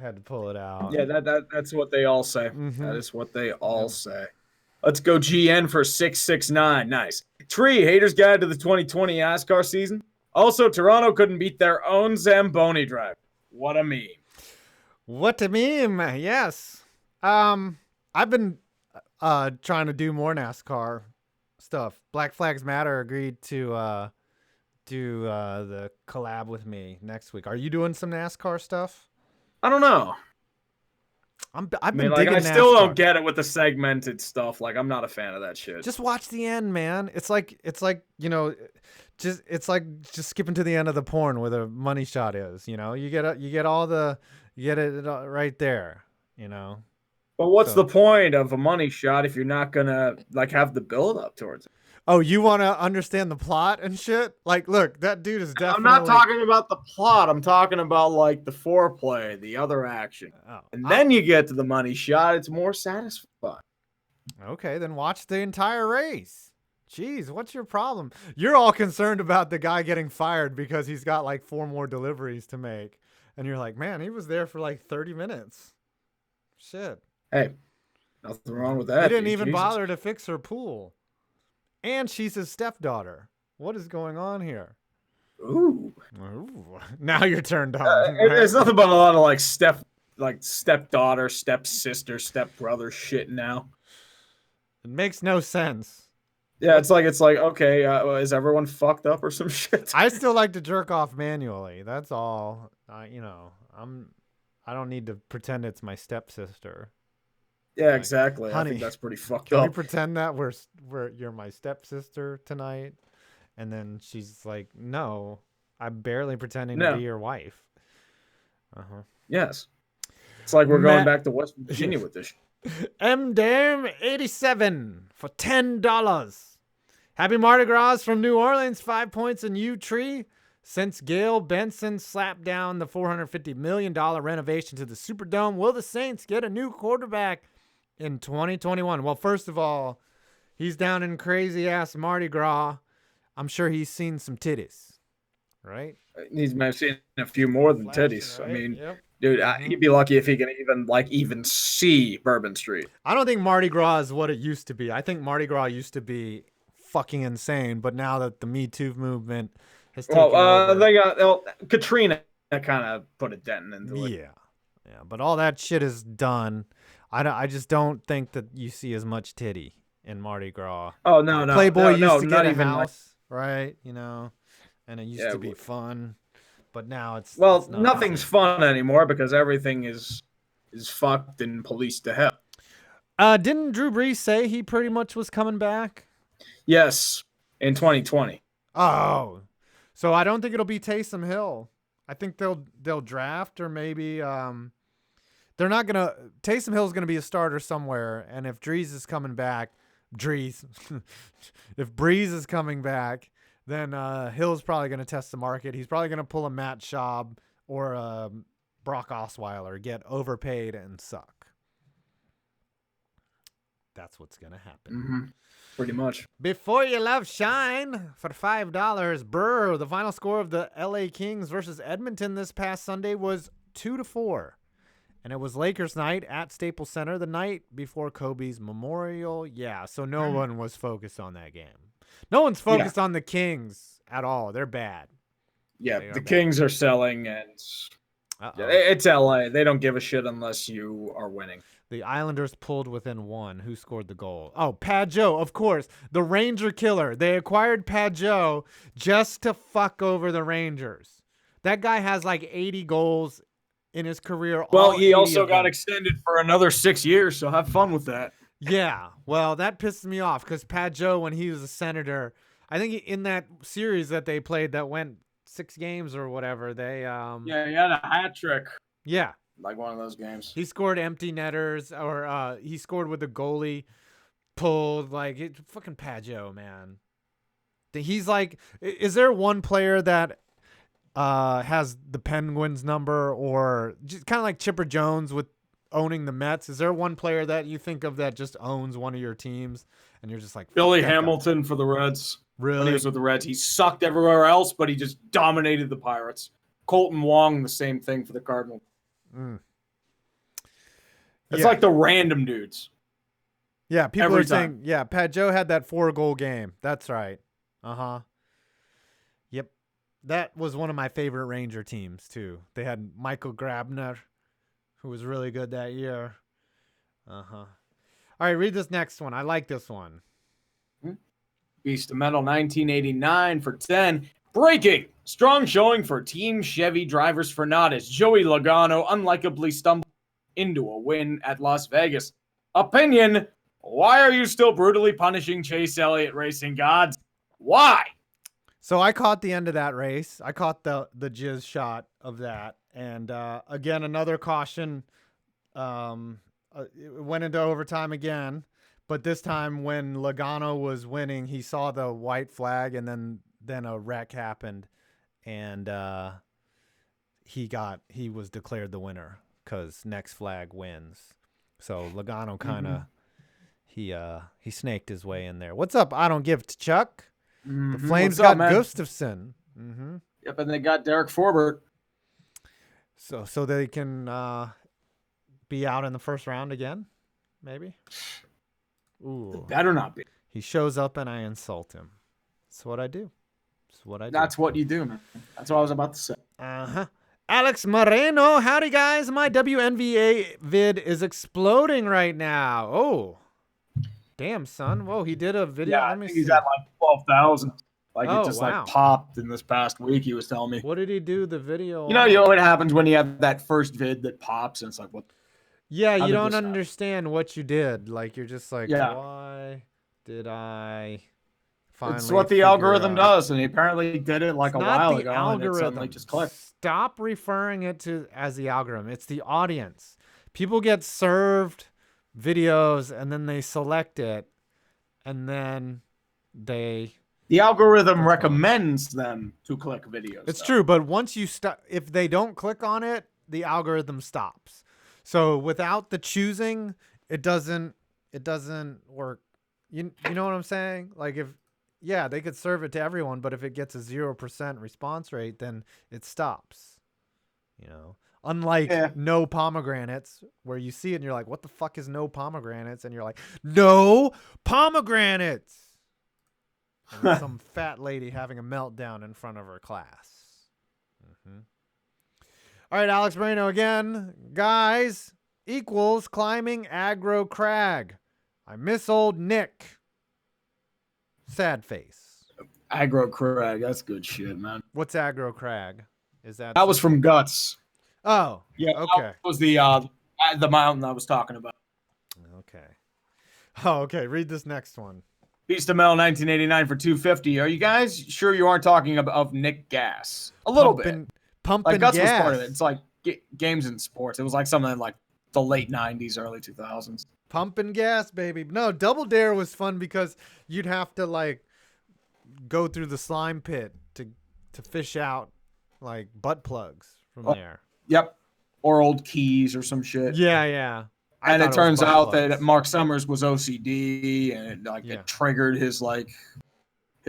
had to pull it out. Yeah, that's what they all say. Mm-hmm. That is what they all say. Let's go GN for 669. Nice. Tree, Haters Guide to the 2020 NASCAR season. Also, Toronto couldn't beat their own Zamboni drive. What a meme. What a meme. Yes. I've been trying to do more NASCAR stuff. Black Flags Matter agreed to do the collab with me next week. Are you doing some NASCAR stuff? I don't know. I've been digging I NASCAR. still don't get it with the segmented stuff. Like, I'm not a fan of that shit. Just watch the end, man. It's like just skipping to the end of the porn where the money shot is. You get it right there. But what's the point of a money shot if you're not gonna have the build up towards it? Oh, you want to understand the plot and shit? Like, look, that dude is definitely. I'm not talking about the plot. I'm talking about the foreplay, the other action, and then you get to the money shot. It's more satisfying. Okay, then watch the entire race. Jeez, what's your problem? You're all concerned about the guy getting fired because he's got 4 more deliveries to make, and you're like, man, he was there for 30 minutes. Shit. Hey, nothing wrong with that. He didn't even bother to fix her pool. And she's his stepdaughter. What is going on here? Ooh. Now you're turned on. There's nothing but a lot of stepdaughter, stepsister, stepbrother shit now. It makes no sense. Yeah, it's like okay, is everyone fucked up or some shit? I still like to jerk off manually. That's all. I don't need to pretend it's my stepsister. Yeah, exactly. Honey, I think that's pretty fucked can up. we pretend that you're my stepsister tonight? And then she's like, no, I'm barely pretending to be your wife. Yes. It's like we're going back to West Virginia with this. MDame87 for $10. Happy Mardi Gras from New Orleans. 5 points and you, Tree. Since Gail Benson slapped down the $450 million renovation to the Superdome, will the Saints get a new quarterback in 2021? Well, first of all, he's down in crazy-ass Mardi Gras. I'm sure he's seen some titties, right? He's seen a few more than Flashing, titties. right? I mean, Yep. dude, he'd be lucky if he can even see Bourbon Street. I don't think Mardi Gras is what it used to be. I think Mardi Gras used to be fucking insane, but now that the Me Too movement has taken over. They got Katrina kind of put a dent into it. Yeah, but all that shit is done. I just don't think that you see as much titty in Mardi Gras. Oh no, Playboy used to not get a even house, right? You know, and it used to be fun, but now it's well, it's not nothing's the same. fun anymore because everything is fucked and policed to hell. Didn't Drew Brees say he pretty much was coming back? Yes, in 2020. Oh, so I don't think it'll be Taysom Hill. I think they'll draft, or maybe they're not gonna. Taysom Hill's gonna be a starter somewhere, and if Brees is coming back, if Brees is coming back, then Hill's probably gonna test the market. He's probably gonna pull a Matt Schaub or a Brock Osweiler, get overpaid and suck. That's what's gonna happen. Mm-hmm. Pretty much. Before you love shine for $5. Brr, the final score of the LA Kings versus Edmonton this past Sunday was 2-4. And it was Lakers night at Staples Center the night before Kobe's memorial. Yeah, so no one was focused on that game. No one's focused on the Kings at all. They're bad. Yeah, the Kings are selling, and it's LA. They don't give a shit unless you are winning. The Islanders pulled within one. Who scored the goal? Oh, Padjo, of course. The Ranger killer. They acquired Padjo just to fuck over the Rangers. That guy has like 80 goals in his career. Well, he also got extended for another 6 years, so have fun with that. Yeah, well, that pisses me off because Padjo, when he was a Senator, I think in that series that they played that went 6 games or whatever, they he had a hat trick. Yeah. Like one of those games. He scored empty netters, or he scored with the goalie pulled. Like, fucking Padjo, man. He's like, is there one player that has the Penguins number, or just kind of like Chipper Jones with owning the Mets? Is there one player that you think of that just owns one of your teams and you're just like, Billy Hamilton for the Reds? Really? When he was with the Reds, he sucked everywhere else, but he just dominated the Pirates. Colton Wong, the same thing for the Cardinals. It's like the random dudes. Yeah, people are saying, Padjo had that 4-goal game. That's right. Yep. That was one of my favorite Ranger teams, too. They had Michael Grabner, who was really good that year. All right, read this next one. I like this one. Beast of Metal 1989 for 10. Breaking. Strong showing for Team Chevy drivers for not as Joey Logano unlikably stumbled into a win at Las Vegas. Opinion. Why are you still brutally punishing Chase Elliott Racing Gods? Why? So I caught the end of that race. I caught the jizz shot of that. And again, another caution. It went into overtime again. But this time when Logano was winning, he saw the white flag, and then a wreck happened. And he was declared the winner because next flag wins. So Logano kind of he snaked his way in there. What's up? I don't give to Chuck. The Flames got Gustafson. Yep, and they got Derek Forbert. So they can be out in the first round again, maybe. Ooh, It better not be. He shows up and I insult him. That's what I do. That's what you do, man. That's what I was about to say. Alex Moreno, howdy guys. My WNVA vid is exploding right now. Oh, damn, son. Whoa, he did a video. Yeah, I think he's at like 12,000. Like it just like popped in this past week. He was telling me. What did he do? The video. You know what happens when you have that first vid that pops, and it's like, what? Yeah, you don't understand what you did. Like you're just like, yeah. Why did I? It's what the algorithm does, and he apparently did it like a while ago. And it suddenly just clicked. Stop referring it to as the algorithm. It's the audience. People get served videos, and then they select it, and then they The algorithm recommends them to click videos. It's true, but once you stop, if they don't click on it, the algorithm stops. So without the choosing, it doesn't work. You know what I'm saying? Like they could serve it to everyone, but if it gets a 0% response rate, then it stops. You know, unlike no pomegranates, where you see it and you're like, what the fuck is no pomegranates? And you're like, no pomegranates. And some fat lady having a meltdown in front of her class. All right, Alex Moreno again. Guys equals climbing aggro crag. I miss old Nick. Sad face. Aggro crag. That's good shit, man. What's aggro crag? Is that was from Guts. Oh, yeah. Okay. That was the mountain I was talking about. Okay. Oh, okay. Read this next one. Beast of Metal 1989 for 250. Are you guys sure you aren't talking of Nick Gas? A little bit. Pumping Guts gas. was part of it. It's like games and sports. It was like something like the late 90s, early 2000s. Pumping gas, baby. No, Double Dare was fun because you'd have to like go through the slime pit to fish out like butt plugs from there. Yep. Or old keys or some shit. Yeah. And it turns out that Mark Summers was OCD, and it triggered his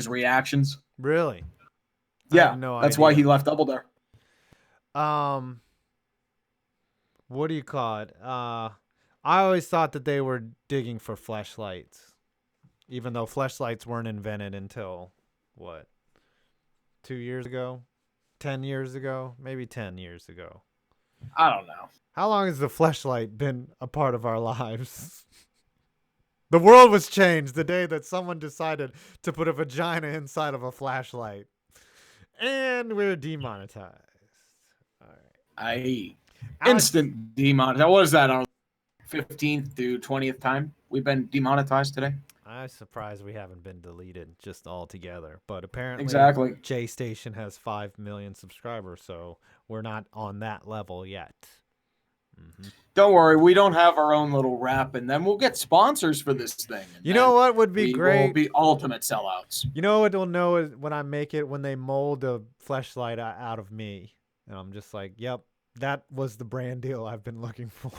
reactions. Really? Yeah, that's why he left Double Dare. What do you call it? I always thought that they were digging for fleshlights, even though fleshlights weren't invented until what? 2 years ago? 10 years ago? Maybe 10 years ago. I don't know. How long has the fleshlight been a part of our lives? The world was changed the day that someone decided to put a vagina inside of a flashlight. And we're demonetized. All right. Instant demonetized. What is that? Our 15th to 20th time we've been demonetized today? I'm surprised we haven't been deleted just altogether. But apparently J Station has 5 million subscribers, so we're not on that level yet. Don't worry, we don't have our own little rap, and then we'll get sponsors for this thing. You know what would be great? We'll be ultimate sellouts. You know what we'll know is when I make it, when they mold a fleshlight out of me. And I'm just like, yep, that was the brand deal I've been looking for.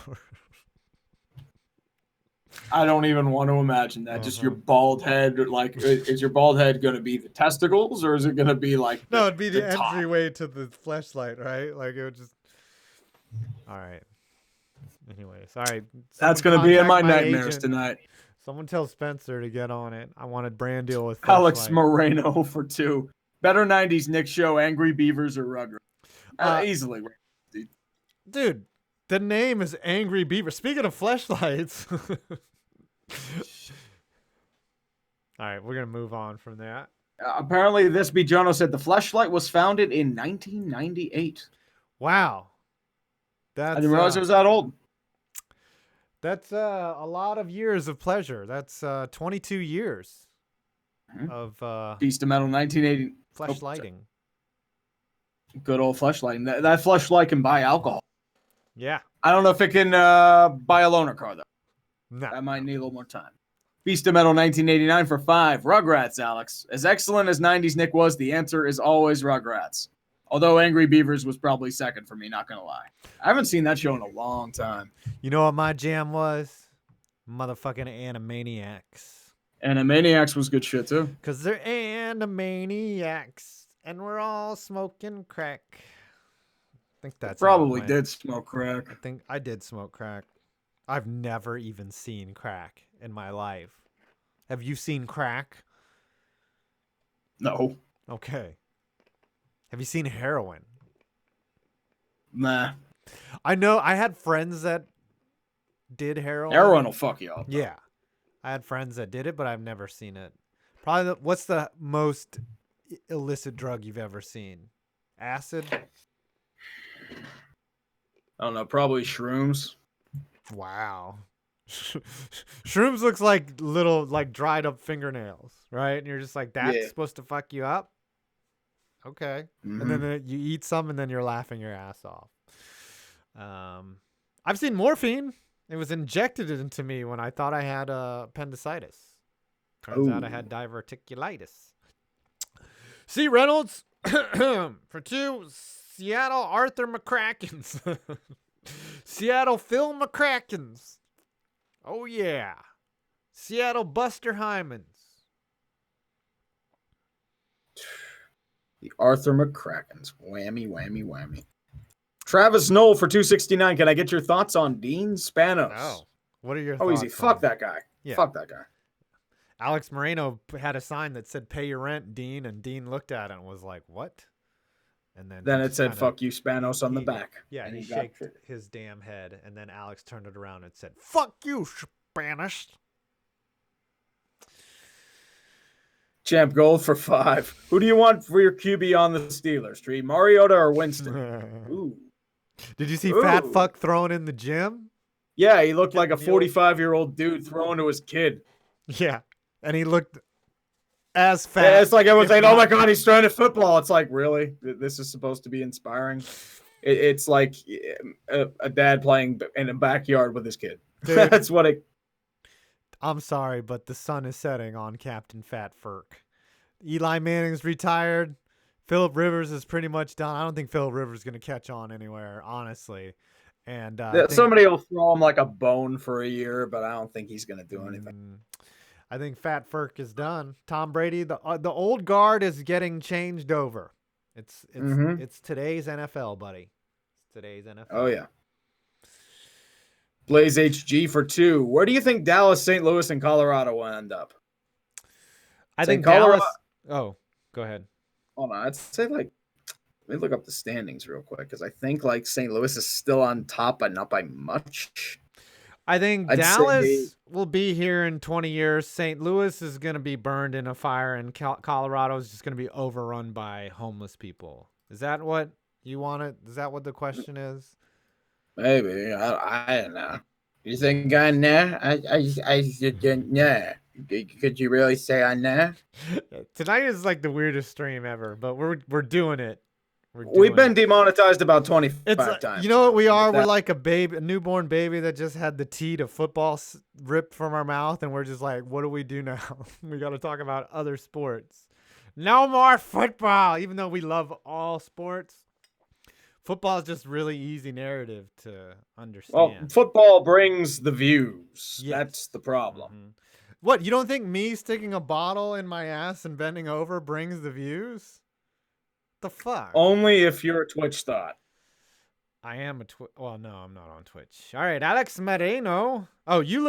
I don't even want to imagine that. Just your bald head. Like, is your bald head going to be the testicles, or is it going to be like no, it'd be the entryway to the fleshlight, right? Like, it would just... All right. Anyways, all right. That's going to be in my nightmares tonight. Someone tell Spencer to get on it. I want a brand deal with Alex Moreno for 2. Better 90s Nick show, Angry Beavers or Rugrats? Easily. Dude, the name is Angry Beaver. Speaking of fleshlights. All right, we're going to move on from that. Apparently, this Bijono said the fleshlight was founded in 1998. Wow. I didn't realize it was that old. That's a lot of years of pleasure. That's 22 years of Beast of Metal 1980 fleshlighting. Good old fleshlighting. That fleshlight can buy alcohol. Yeah. I don't know if it can buy a loaner car though. No. That might need a little more time. Beast of Metal 1989 for 5. Rugrats, Alex. As excellent as 90s Nick was, the answer is always Rugrats. Although Angry Beavers was probably second for me, not going to lie. I haven't seen that show in a long time. You know what my jam was? Motherfucking Animaniacs. Animaniacs was good shit, too. Because they're Animaniacs, and we're all smoking crack. I think that's probably did smoke crack. I think I did smoke crack. I've never even seen crack in my life. Have you seen crack? No. Okay. Have you seen heroin? Nah. I know I had friends that did heroin. Heroin will fuck you up. Yeah. I had friends that did it, but I've never seen it. Probably what's the most illicit drug you've ever seen? Acid? I don't know. Probably shrooms. Wow. Shrooms looks like little, like dried up fingernails, right? And you're just like, that's supposed to fuck you up? Okay. And then you eat some and then you're laughing your ass off. I've seen morphine. It was injected into me when I thought I had appendicitis. Turns out I had diverticulitis. C. Reynolds for 2. Seattle Arthur McCrackens. Seattle Phil McCrackens. Oh, yeah. Seattle Buster Hymans. The Arthur McCrackens. Whammy, whammy, whammy. Travis Knoll for 269. Can I get your thoughts on Dean Spanos? Oh, what are your Oh, thoughts? easy. Fuck that guy. Yeah. Fuck that guy. Alex Moreno had a sign that said, "Pay your rent, Dean," and Dean looked at it and was like, "What?" And then it said, "Fuck you, Spanos" on the back. Yeah, and he got shook his damn head, and then Alex turned it around and said, "Fuck you, Spanish." Champ Gold for 5. Who do you want for your QB on the Steelers, Tree? Mariota or Winston? Ooh. Did you see Fat Fuck throwing in the gym? Yeah, he looked like a 45-year-old dude throwing to his kid. Yeah, and he looked as fat. Yeah, it's like everyone's saying, "Oh my God, he's throwing to football." It's like, really? This is supposed to be inspiring? It's like a dad playing in a backyard with his kid. Dude, That's what it... I'm sorry, but the sun is setting on Captain Fat Furk. Eli Manning's retired. Phillip Rivers is pretty much done. I don't think Phillip Rivers is going to catch on anywhere, honestly. And somebody will throw him like a bone for a year, but I don't think he's going to do anything. I think Fat Furk is done. Tom Brady, the old guard is getting changed over. It's today's NFL, buddy. It's today's NFL. Oh yeah. Blaze HG for 2. Where do you think Dallas, St. Louis, and Colorado will end up? I think Dallas. Oh, go ahead. Hold on. I'd say let me look up the standings real quick because I think St. Louis is still on top, but not by much. I think Dallas will be here in 20 years. St. Louis is going to be burned in a fire, and Colorado is just going to be overrun by homeless people. Is that what you wanted? Is that what the question is? Maybe. I don't know. You think I know? I didn't know. Could you really say I know? Tonight is like the weirdest stream ever, but we're doing it. We've been demonetized about 25 times. You know what we are? We're like a newborn baby that just had the tea to football ripped from our mouth, and we're just like, what do we do now? We got to talk about other sports. No more football, even though we love all sports. Football is just really easy narrative to understand. Well, football brings the views. Yes. That's the problem. Mm-hmm. What, you don't think me sticking a bottle in my ass and bending over brings the views? The fuck? Only if you're a Twitch thought. I am a Twitch. Well, no, I'm not on Twitch. All right, Alex Moreno. Oh, you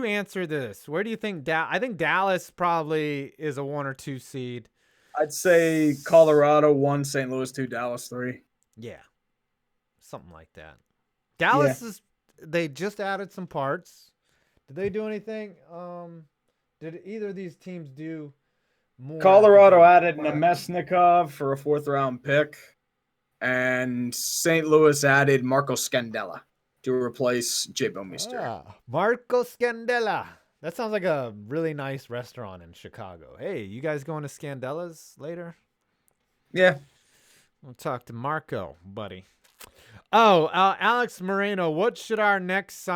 answer this. Where do you think I think Dallas probably is a 1 or 2 seed. I'd say Colorado 1, St. Louis 2, Dallas 3. Yeah. Something like that. Dallas is they just added some parts. Did they do anything? Did either of these teams do more? Colorado added Nemesnikov for a 4th-round pick, and St. Louis added Marco Scandella to replace Jay Bouwmeester. Marco Scandella. That sounds like a really nice restaurant in Chicago. Hey, you guys going to Scandella's later? Yeah. We'll talk to Marco, buddy. Oh, Alex Moreno, what should our next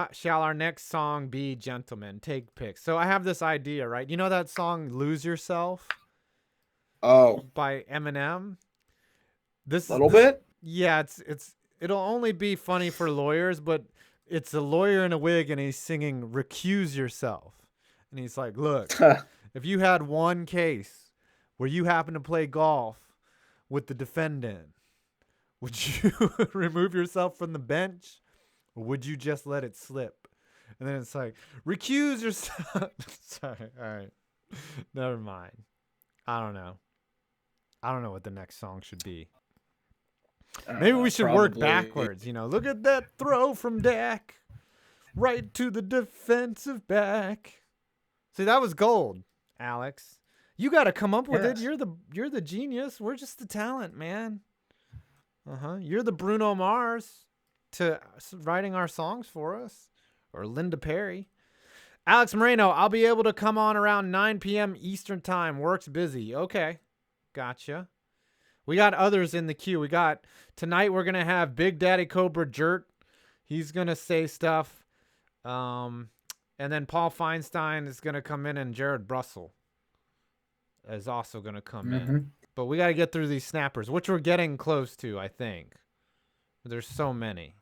song be, gentlemen? Take picks. So I have this idea, right? You know that song "Lose Yourself"? Oh, by Eminem. This bit. Yeah, it'll only be funny for lawyers, but it's a lawyer in a wig and he's singing "Recuse Yourself," and he's like, "Look, if you had one case where you happen to play golf with the defendant, would you remove yourself from the bench, or would you just let it slip?" And then it's like, "Recuse yourself." Sorry. All right. Never mind. I don't know what the next song should be. Maybe we should work backwards. Look at that throw from Dak. Right to the defensive back. See, that was gold, Alex. You got to come up with it. You're the genius. We're just the talent, man. You're the Bruno Mars to writing our songs for us, or Linda Perry. Alex Moreno, I'll be able to come on around 9 p.m. Eastern time. Work's busy. Okay, gotcha. We got others in the queue. Tonight we're gonna have Big Daddy Cobra Jert. He's gonna say stuff, and then Paul Feinstein is gonna come in, and Jared Russell is also gonna come in. But we got to get through these snappers, which we're getting close to, I think. There's so many.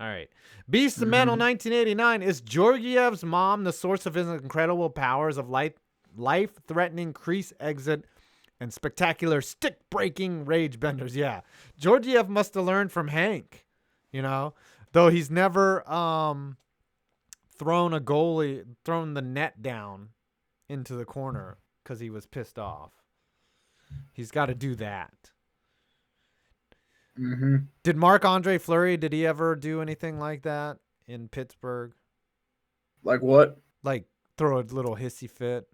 All right. Beast of Metal 1989. Is Georgiev's mom the source of his incredible powers of life-threatening crease exit and spectacular stick-breaking rage benders? Yeah. Georgiev must have learned from Hank, though he's never thrown the net down into the corner because he was pissed off. He's got to do that. Mm-hmm. Did Marc-Andre Fleury, did he ever do anything like that in Pittsburgh? Like what? Like throw a little hissy fit?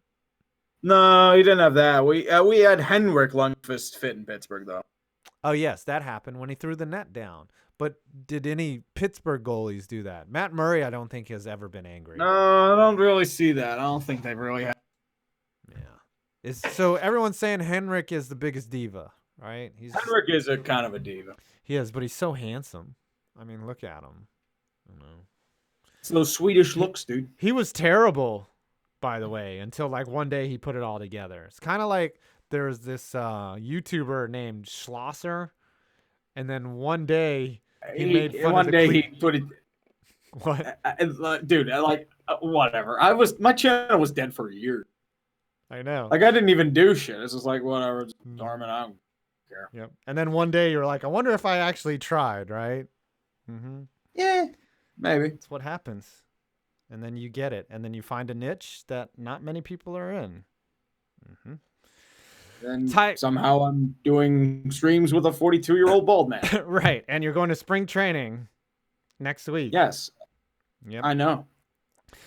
No, he didn't have that. We had Henrik Lundqvist fit in Pittsburgh, though. Oh, yes, that happened when he threw the net down. But did any Pittsburgh goalies do that? Matt Murray, I don't think has ever been angry. No, I don't really see that. I don't think they really have. Yeah. So everyone's saying Henrik is the biggest diva, right? Henrik is a kind of a diva. He is, but he's so handsome. I mean, look at him. It's those Swedish looks, dude. He was terrible, by the way, until like one day he put it all together. It's kind of like there's this YouTuber named Schlosser, and then one day he made fun one of day he put it. What? Dude, whatever. My channel was dead for a year. I know. Like I didn't even do shit. It's just like whatever. Darman, I don't care. Yep. And then one day you're like, I wonder if I actually tried, right? Mm-hmm. Yeah, maybe. That's what happens. And then you get it. And then you find a niche that not many people are in. Mm-hmm. Then somehow I'm doing streams with a 42-year-old bald man. Right. And you're going to spring training next week. Yes. Yep. I know.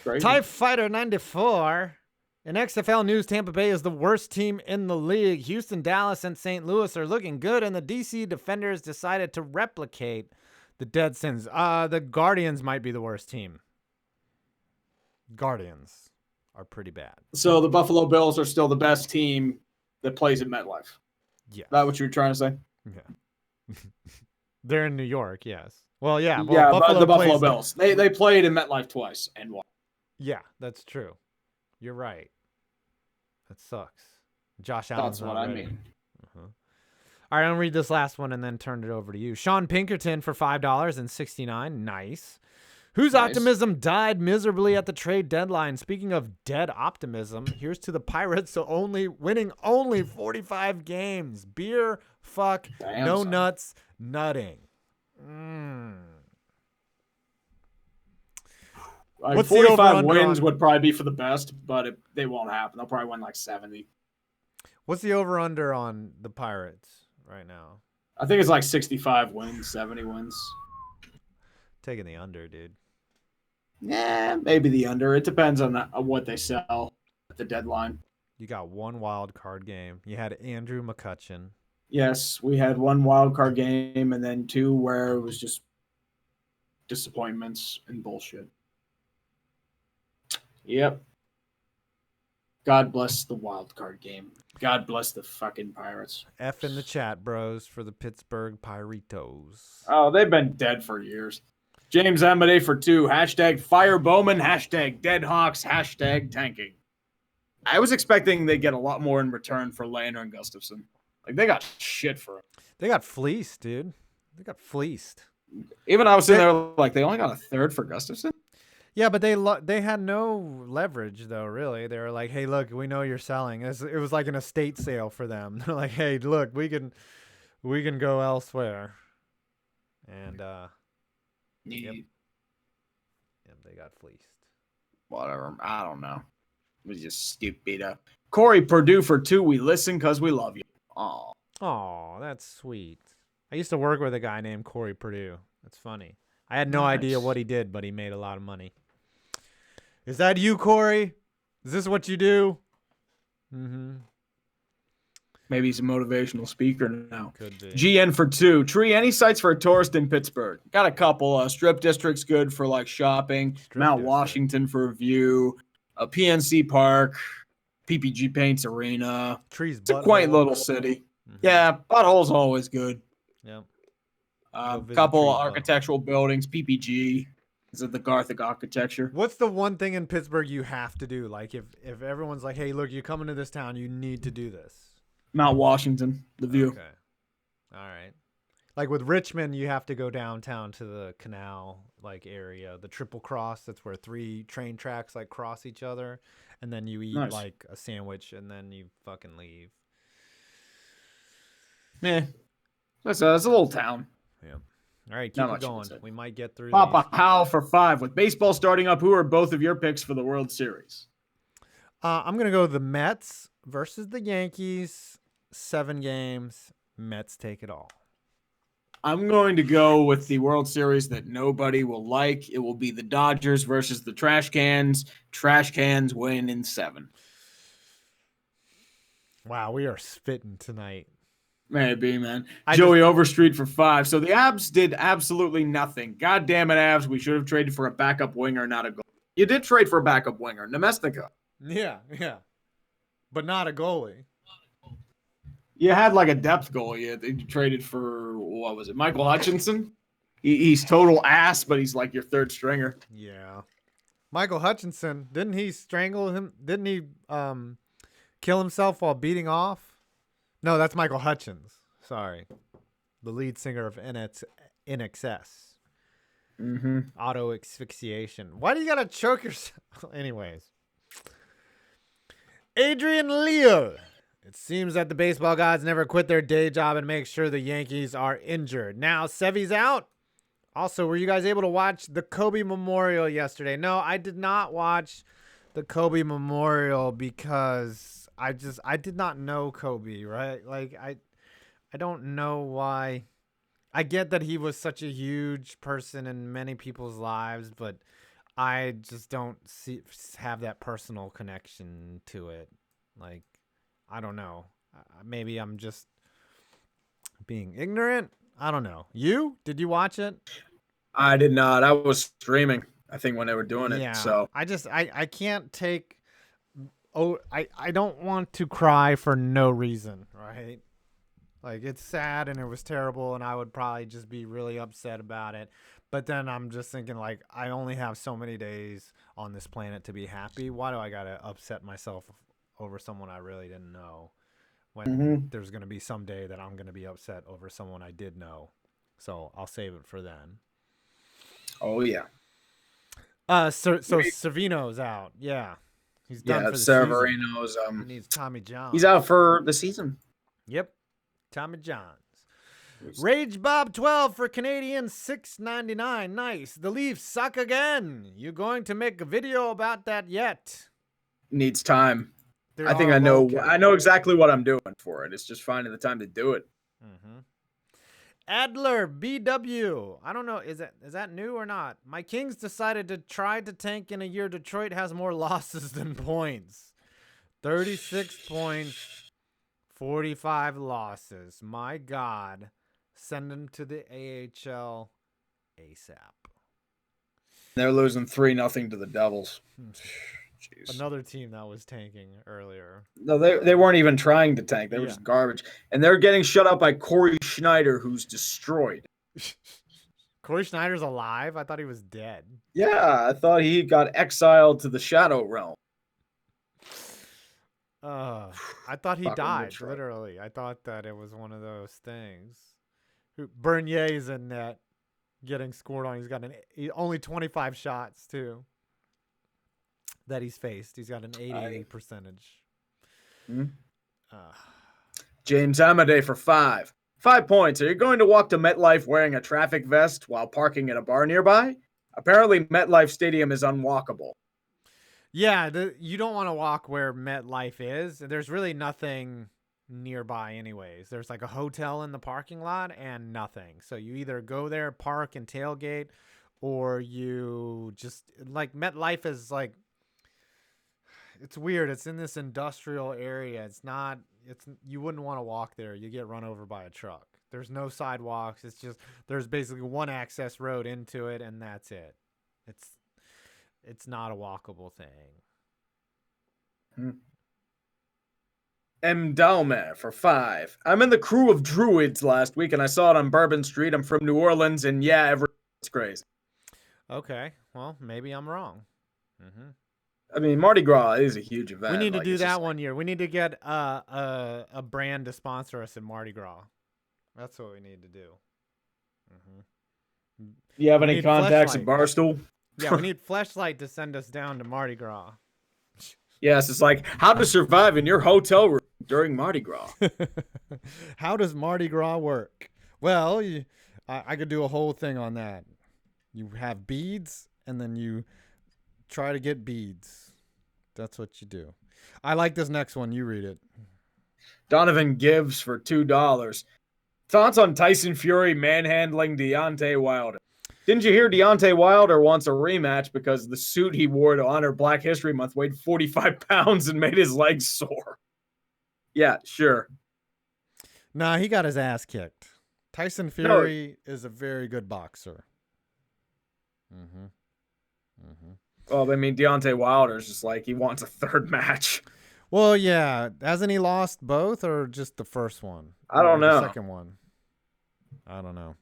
Crazy. TIE Fighter 94. In XFL news, Tampa Bay is the worst team in the league. Houston, Dallas, and St. Louis are looking good, and the DC Defenders decided to replicate the Dead Sins. The Guardians might be the worst team. Guardians are pretty bad. So the Buffalo Bills are still the best team that plays at MetLife. Yeah. Is that what you were trying to say? Yeah. They're in New York, yes. Well, yeah. Well, yeah, Buffalo the Buffalo plays Bills. They played in MetLife twice and won. Yeah, that's true. You're right. That sucks. Josh Allen's That's what not I ready. mean. Uh-huh. All right, I'll read this last one and then turn it over to you. Sean Pinkerton for $5.69. Nice. Whose optimism died miserably at the trade deadline? Speaking of dead optimism, here's to the Pirates, so winning only 45 games. Beer, fuck, Damn, no son. nuts, nutting. Like What's the 45 over-under wins on- would probably be for the best, but they won't happen. They'll probably win like 70. What's the over-under on the Pirates right now? I think it's like 65 wins, 70 wins. Taking the under, dude. Yeah, maybe the under. It depends on what they sell at the deadline. You got one wild card game. You had Andrew McCutcheon. Yes, we had one wild card game and then two where it was just disappointments and bullshit. Yep. God bless the wild card game. God bless the fucking Pirates. F in the chat, bros, for the Pittsburgh Piratos. Oh, they've been dead for years. James Amade for 2. Hashtag Fire Bowman. Hashtag Dead Hawks. Hashtag tanking. I was expecting they'd get a lot more in return for Lander and Gustafson. Like, they got shit for him. They got fleeced, dude. They got fleeced. Even I was sitting there like, they only got a third for Gustafson? Yeah, but they had no leverage, though, really. They were like, hey, look, we know you're selling. It was like an estate sale for them. They're like, hey, look, we can go elsewhere. And, Yep, they got fleeced. Whatever. I don't know. It was just stupid. Corey Purdue for 2. We listen because we love you. Aw. Oh, that's sweet. I used to work with a guy named Corey Purdue. That's funny. I had no idea what he did, but he made a lot of money. Is that you, Corey? Is this what you do? Mm-hmm. Maybe he's a motivational speaker now. Could be. GN for 2. Tree, any sites for a tourist in Pittsburgh? Got a couple. Strip District's good for like shopping. Mount Washington for a view. PNC Park. PPG Paints Arena. Trees. It's a quaint little city. Mm-hmm. Yeah, Butthole's always good. Yep. Couple architectural buildings. PPG. Is it the Gothic architecture? What's the one thing in Pittsburgh you have to do? Like if everyone's like, hey, look, you're coming to this town, you need to do this. Mount Washington, the view. Okay. All right. Like with Richmond, you have to go downtown to the canal like area, the Triple Cross. That's where 3 train tracks like cross each other, and then you eat like a sandwich, and then you fucking leave. Yeah, that's a little town. Yeah. All right, keep it going. We might get through. Papa Powell for 5. With baseball starting up, who are both of your picks for the World Series? I'm going to go the Mets versus the Yankees. 7 games. Mets take it all. I'm going to go with the World Series that nobody will like. It will be the Dodgers versus the Trash Cans. Trash Cans win in 7. Wow, we are spitting tonight. Maybe, man. Joey Overstreet for 5. So the Abs did absolutely nothing. God damn it, Abs. We should have traded for a backup winger, not a goal. You did trade for a backup winger, Nemestica. Yeah. But not a goalie. You had like a depth goalie. You traded for, what was it, Michael Hutchinson? He's total ass, but he's like your 3rd stringer. Yeah. Michael Hutchinson, didn't he strangle him? Didn't he kill himself while beating off? No, that's Michael Hutchins. Sorry. The lead singer of NXS. Mm-hmm. Auto asphyxiation. Why do you got to choke yourself? Anyways. Adrian Leal. It seems that the baseball gods never quit their day job and make sure the Yankees are injured. Now, Sevy's out. Also, were you guys able to watch the Kobe Memorial yesterday? No, I did not watch the Kobe Memorial because I did not know Kobe, right? Like, I don't know why. I get that he was such a huge person in many people's lives, but I just don't have that personal connection to it. Like, I don't know. Maybe I'm just being ignorant. I don't know. You? Did you watch it? I did not. I was streaming, I think, when they were doing it. Yeah. So I can't take. Oh, I don't want to cry for no reason, right? Like, it's sad and it was terrible, and I would probably just be really upset about it. But then I'm just thinking, like, I only have so many days on this planet to be happy. Why do I gotta upset myself over someone I really didn't know when there's going to be some day that I'm going to be upset over someone I did know? So I'll save it for then. Oh, yeah. So Savino's out. Yeah. He's done for the Severino's, season. He needs Tommy John. He's out for the season. Yep. Tommy Johns. Rage Bob 12 for Canadian $6.99. Nice. The Leafs suck again. You going to make a video about that yet? Needs time. I think I know exactly what I'm doing for it. It's just finding the time to do it. Mm-hmm. Adler BW. I don't know. Is that new or not? My Kings decided to try to tank in a year Detroit has more losses than points. 36 points, 45 losses. My God. Send them to the AHL ASAP. They're losing 3-0 to the Devils. Jeez. Another team that was tanking earlier. No, they weren't even trying to tank. They were just garbage. And they're getting shut out by Corey Schneider, who's destroyed. Corey Schneider's alive? I thought he was dead. Yeah, I thought he got exiled to the Shadow Realm. I thought he died, literally. I thought that it was one of those things. Bernier's in net getting scored on. He's got only 25 shots, too. That he's faced. He's got an 80 percentage. James Amadei for 5. 5 points. Are you going to walk to MetLife wearing a traffic vest while parking at a bar nearby? Apparently, MetLife Stadium is unwalkable. Yeah, you don't want to walk where MetLife is. There's really nothing nearby anyways. There's like a hotel in the parking lot and nothing. So you either go there, park, and tailgate, or you just, like, MetLife is like, it's weird. It's in this industrial area. You wouldn't want to walk there. You get run over by a truck. There's no sidewalks. It's just, there's basically one access road into it, and that's it. It's not a walkable thing. M. Dalmer for 5. I'm in the crew of Druids last week, and I saw it on Bourbon Street. I'm from New Orleans, and yeah, everyone's crazy. Okay. Well, maybe I'm wrong. Mm-hmm. I mean, Mardi Gras is a huge event. We need to like, do it's that just one year. We need to get a brand to sponsor us in Mardi Gras. That's what we need to do. Mm-hmm. You have We any need contacts at Fleshlight. Barstool? Yeah, we need Fleshlight to send us down to Mardi Gras. Yes, it's like how to survive in your hotel room during Mardi Gras. How does Mardi Gras work? Well, I could do a whole thing on that. You have beads, and then you try to get beads. That's what you do. I like this next one. You read it. Donovan Gibbs for $2. Thoughts on Tyson Fury manhandling Deontay Wilder? Didn't you hear Deontay Wilder wants a rematch because the suit he wore to honor Black History Month weighed 45 pounds and made his legs sore? Yeah, sure. Nah, he got his ass kicked. Tyson Fury is a very good boxer. Mm-hmm. Mm-hmm. Well, I mean, Deontay Wilder's just like he wants a third match. Well, yeah. Hasn't he lost both or just the first one? I don't know. The second one. I don't know.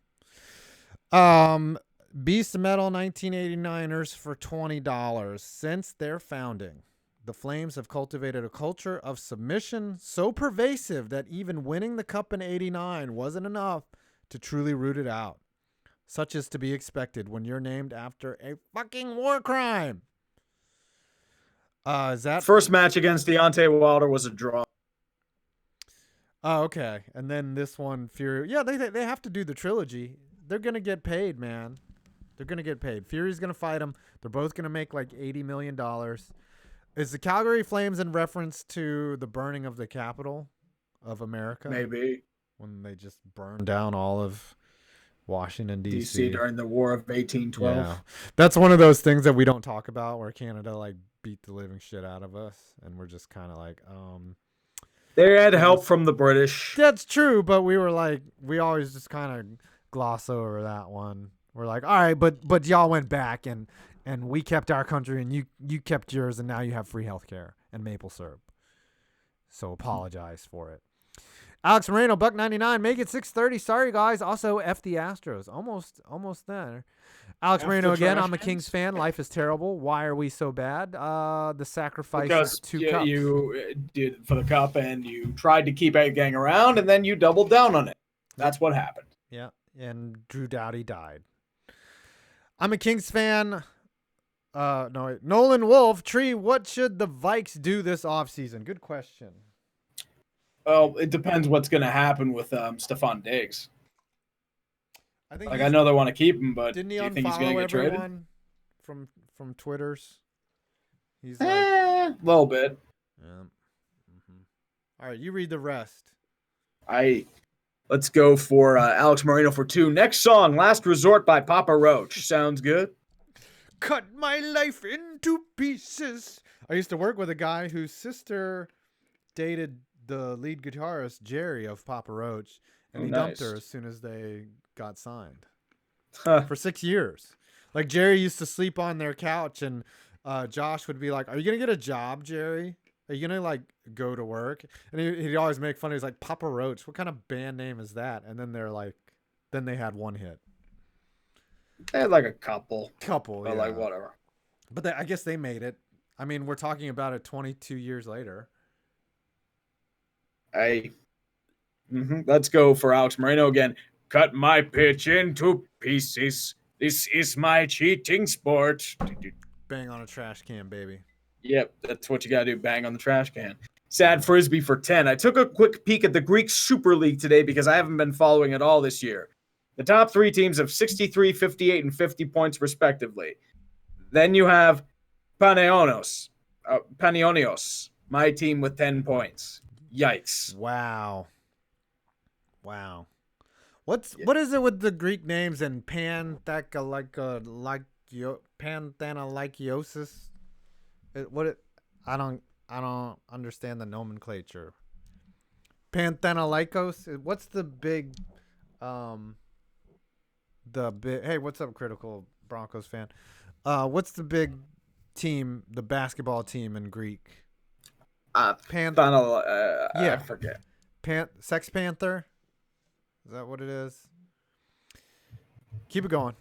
Beast Metal 1989ers for $20. Since their founding, the Flames have cultivated a culture of submission so pervasive that even winning the cup in 89 wasn't enough to truly root it out. Such is to be expected when you're named after a fucking war crime. Is that First match against Deontay Wilder was a draw. Oh, okay. And then this one, Fury. Yeah, they have to do the trilogy. They're gonna get paid, man. They're gonna get paid. Fury's gonna fight him. They're both gonna make like $80 million. Is the Calgary Flames in reference to the burning of the Capitol of America? Maybe. When they just burned down all of Washington, D.C. DC during the War of 1812. Yeah. That's one of those things that we don't talk about where Canada like beat the living shit out of us. And we're just kind of like, They had help from the British. That's true, but we were like, we always just kind of gloss over that one. We're like, all right, but y'all went back and we kept our country and you kept yours and now you have free healthcare and maple syrup. So apologize for it. Alex Moreno, $1.99, make it 6:30. Sorry guys. Also, F the Astros. Almost there. Alex F Moreno the again. trash I'm a cans. Kings fan. Life is terrible. Why are we so bad? The sacrifice Because of two cups. you did for the cup and you tried to keep it gang around and then you doubled down on it. That's what happened. Yeah, and Drew Doughty died. I'm a Kings fan. No, wait. Nolan Wolf, Tree, what should the Vikes do this offseason? Good question. Well, it depends what's going to happen with Stephon Diggs. I think I know they want to keep him, but didn't do he you think he's going unfollow to get traded? everyone from Twitters? He's like, A little bit. yeah. Mm-hmm. All right, you read the rest. Let's go for Alex Moreno for 2. Next song, Last Resort by Papa Roach. Sounds good. Cut my life into pieces. I used to work with a guy whose sister dated the lead guitarist, Jerry, of Papa Roach, and he dumped her as soon as they got signed. For 6 years. Like, Jerry used to sleep on their couch, and Josh would be like, are you going to get a job, Jerry? Are you going to, like, go to work? And he'd always make fun. He's like, Papa Roach, what kind of band name is that? And then then they had one hit. They had like a couple. Yeah. Like, whatever. But I guess they made it. I mean, we're talking about it 22 years later. Let's go for Alex Moreno again. Cut my pitch into pieces. This is my cheating sport. Bang on a trash can, baby. Yep, that's what you got to do. Bang on the trash can. Sad Frisbee for 10. I took a quick peek at the Greek Super League today because I haven't been following it all this year. The top 3 teams have 63, 58, and 50 points respectively. Then you have Panionios, my team with 10 points. Yikes. Wow. What is it with the Greek names and Panthanolykiosis? I don't understand the nomenclature. Panthanolikos. What's the big hey, what's up, Critical Broncos fan? What's the big team, the basketball team in Greek? I forget. Sex Panther? Is that what it is? Keep it going.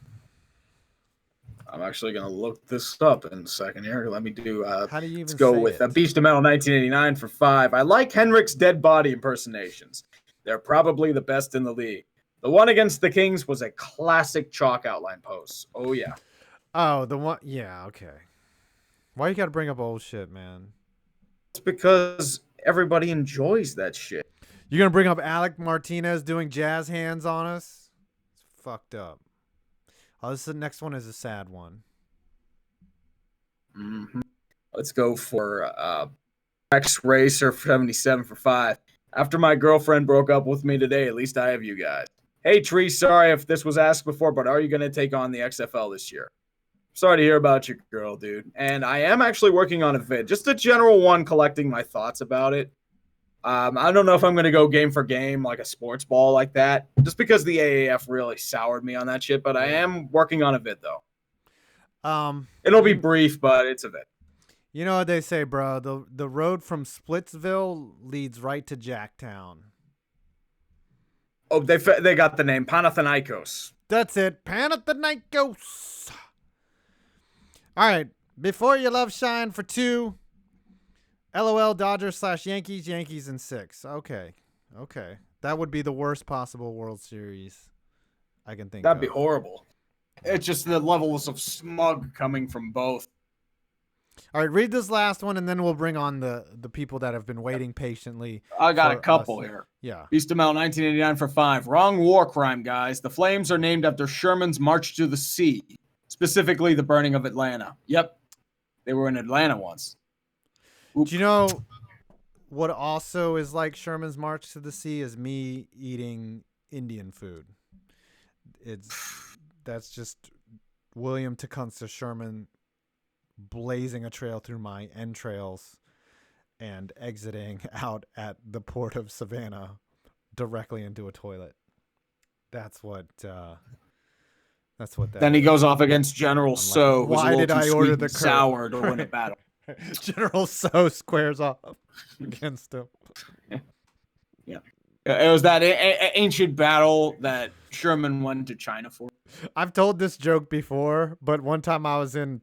I'm actually going to look this up in a second here. Let me do. How do you even Let's go say with it? Beast of Metal 1989 for 5. I like Henrik's dead body impersonations. They're probably the best in the league. The one against the Kings was a classic chalk outline post. Oh, yeah. Oh, the one. Yeah, okay. Why you got to bring up old shit, man? It's because everybody enjoys that shit. You're going to bring up Alec Martinez doing jazz hands on us? It's fucked up. Oh, the next one is a sad one. Mm-hmm. Let's go for X Racer 77 for 5. After my girlfriend broke up with me today, at least I have you guys. Hey, Tree, sorry if this was asked before, but are you going to take on the XFL this year? Sorry to hear about your girl, dude. And I am actually working on a vid, just a general one, collecting my thoughts about it. I don't know if I'm going to go game for game like a sports ball like that, just because the AAF really soured me on that shit, but I am working on a vid, though. It'll be brief, but it's a vid. You know what they say, bro? The road from Splitsville leads right to Jacktown. Oh, they got the name Panathinaikos. That's it, Panathinaikos. All right, before your love shine for 2. LOL Dodgers / Yankees, Yankees in 6. Okay. That would be the worst possible World Series I can think of. That'd be horrible. It's just the levels of smug coming from both. All right, read this last one, and then we'll bring on the people that have been waiting patiently. I got a couple here. Yeah. Beast of Metal 1989 for 5. Wrong war crime, guys. The Flames are named after Sherman's March to the Sea, specifically the burning of Atlanta. Yep. They were in Atlanta once. Oop. Do you know what also is like Sherman's March to the Sea is me eating Indian food. That's just William Tecumseh Sherman blazing a trail through my entrails and exiting out at the port of Savannah directly into a toilet. That's what that Then he goes off against General So, like, why did I order the sour to win a battle? General So squares off against him. Yeah. It was that ancient battle that Sherman went to China for. I've told this joke before, but one time I was in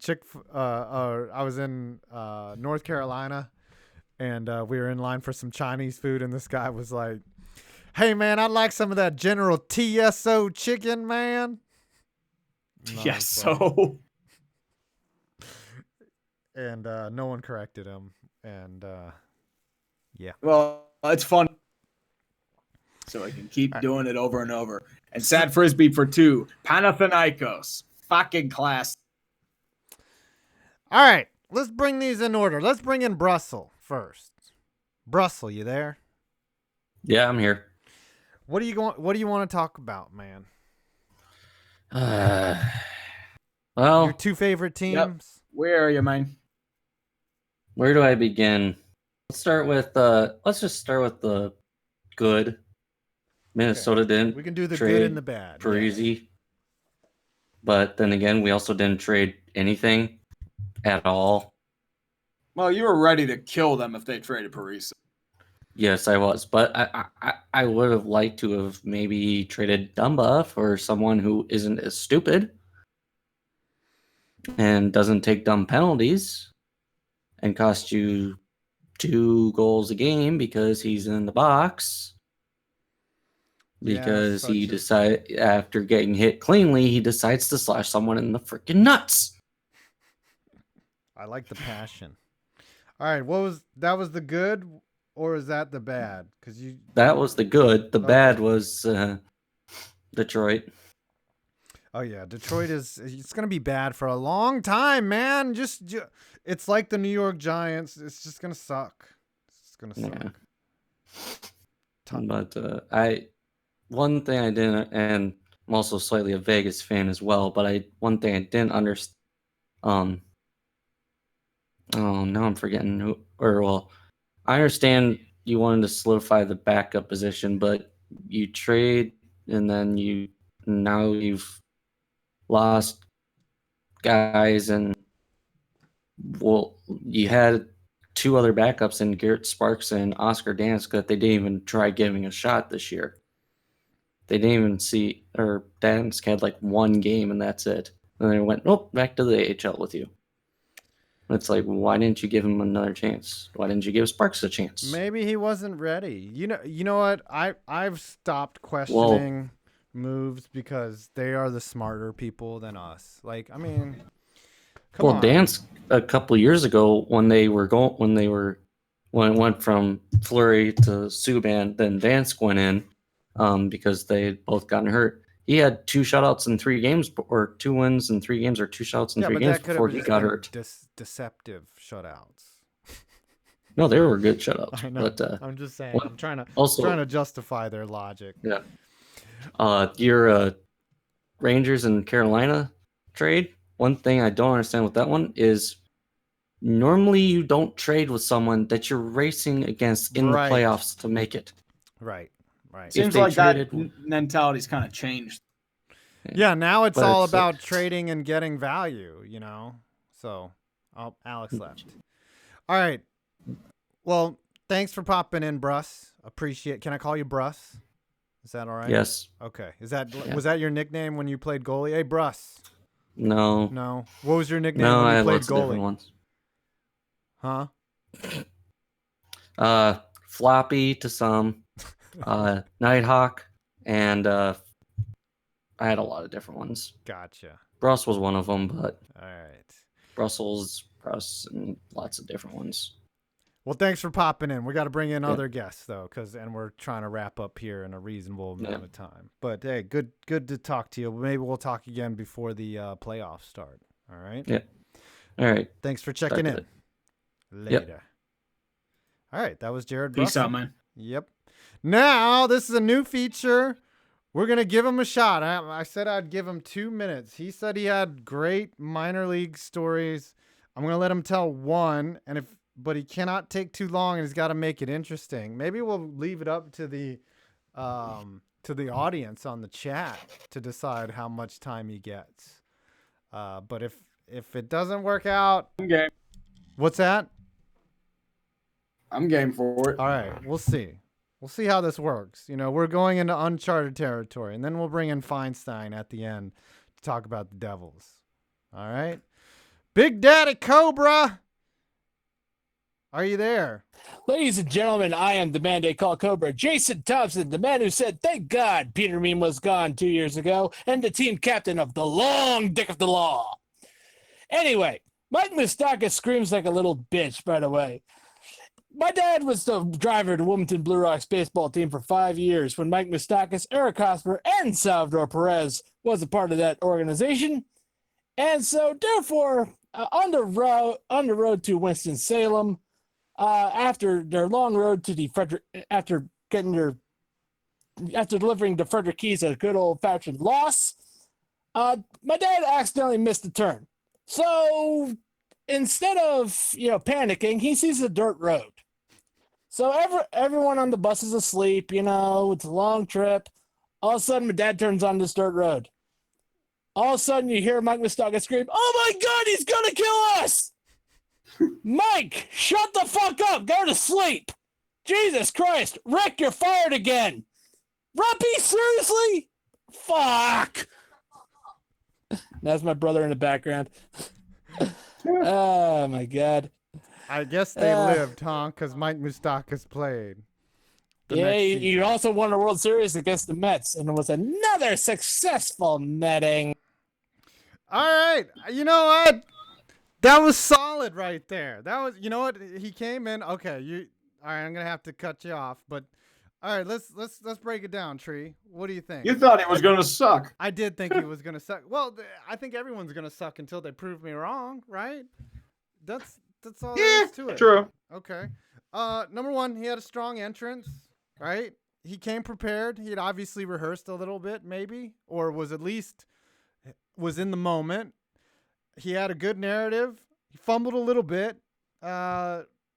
North Carolina, and we were in line for some Chinese food, and this guy was like, "Hey man, I'd like some of that General TSO chicken, man." Yes, so. And no one corrected him, and yeah. Well, it's fun. So I can keep doing it over and over. And Sad Frisbee for 2. Panathinaikos. Fucking class. All right. Let's bring these in order. Let's bring in Brussel first. Brussel, you there? Yeah, I'm here. What do you want to talk about, man? Well, your 2 favorite teams? Yep. Where are you, man? Where do I begin? Let's just start with the good. Minnesota didn't. We can do the trade good and the bad. Parise. Yeah. But then again, we also didn't trade anything at all. Well, you were ready to kill them if they traded Parise. Yes, I was. But I would have liked to have maybe traded Dumba for someone who isn't as stupid and doesn't take dumb penalties and cost you 2 goals a game because he's in the box. Because he decided, after getting hit cleanly, he decides to slash someone in the freaking nuts. I like the passion. All right, that was the good, or is that the bad? That was the good. The bad was Detroit. Oh yeah, Detroit it's gonna be bad for a long time, man. It's like the New York Giants. It's just gonna suck. It's gonna suck. Yeah. But one thing I didn't, and I'm also slightly a Vegas fan as well, but one thing I didn't understand, now I'm forgetting I understand you wanted to solidify the backup position, but you trade, and then now you've lost guys, and you had 2 other backups in Garrett Sparks and Oscar Dansk that they didn't even try giving a shot this year. They didn't even Dansk had like 1 game, and that's it. And they went, nope, back to the AHL with you. It's like, why didn't you give him another chance? Why didn't you give Sparks a chance? Maybe he wasn't ready. You know what? I've stopped questioning moves because they are the smarter people than us. Like, I mean, come on. Dance a couple years ago when it went from Fleury to Subban, then Dansk went in because they had both gotten hurt. He had 2 shutouts in 3 games, or 2 wins in 3 games, or 2 shutouts in 3 games before he got hurt. Deceptive shutouts. No, they were good shutouts. I know. But, I'm just saying. I'm trying to justify their logic. Yeah. Your Rangers and Carolina trade. One thing I don't understand with that one is normally you don't trade with someone that you're racing against in the playoffs to make it. Right. Seems like that mentality's kind of changed. Yeah, now it's all about trading and getting value, you know. So, Alex left. All right. Well, thanks for popping in, Bruss. Appreciate. Can I call you Bruss? Is that all right? Yes. Okay. Was that your nickname when you played goalie? Hey, Bruss. No. What was your nickname when you played goalie? Different ones. Huh? Floppy to some. Nighthawk, and I had a lot of different ones. Gotcha. Bruss was one of them, but all right. Brussels, Bruss, and lots of different ones. Well, thanks for popping in. We got to bring in other guests though, and we're trying to wrap up here in a reasonable amount of time. But hey, good to talk to you. Maybe we'll talk again before the playoffs start. All right. Yeah. All right. Thanks for checking in. Later. Yep. All right, that was Jared. Peace out, man. Yep. Now, this is a new feature. We're going to give him a shot. I said I'd give him 2 minutes. He said he had great minor league stories. I'm going to let him tell one, but he cannot take too long, and he's got to make it interesting. Maybe we'll leave it up to the audience on the chat to decide how much time he gets. But if it doesn't work out, I'm game. What's that? I'm game for it. All right, we'll see. We'll see how this works. You know, we're going into uncharted territory, and then we'll bring in Feinstein at the end to talk about the Devils. All right? Big Daddy Cobra, are you there? Ladies and gentlemen, I am the man they call Cobra, Jason Thompson, the man who said, thank God Peter Mean was gone 2 years ago, and the team captain of the long dick of the law. Anyway, Mike Moustakas screams like a little bitch, by the way. My dad was the driver of the Wilmington Blue Rocks baseball team for 5 years when Mike Moustakas, Eric Hosmer, and Salvador Perez was a part of that organization. And so, therefore, on the road to Winston-Salem, after their long road to the after delivering the Frederick Keys a good old-fashioned loss, my dad accidentally missed a turn. So instead of panicking, he sees a dirt road. So everyone on the bus is asleep. It's a long trip. All of a sudden, my dad turns on this dirt road. All of a sudden, you hear Mike Moustakas scream, "Oh my God, he's gonna kill us!" Mike, shut the fuck up. Go to sleep. Jesus Christ, Rick, you're fired again. Ruppy, seriously? Fuck. That's my brother in the background. Oh my God. I guess they lived, huh? Because Mike Moustakas played. Yeah, he also won the World Series against the Mets, and it was another successful netting. All right. You know what? That was solid right there. That was, you know what? He came in. Okay, all right, I'm going to have to cut you off, but all right, let's break it down, Tree. What do you think? You thought it was going to suck. I did think he was going to suck. Well, I think everyone's going to suck until they prove me wrong, right? That's all there is to it. True. Okay. Number one, he had a strong entrance, right? He came prepared. He had obviously rehearsed a little bit, maybe, or was at least in the moment. He had a good narrative. He fumbled a little bit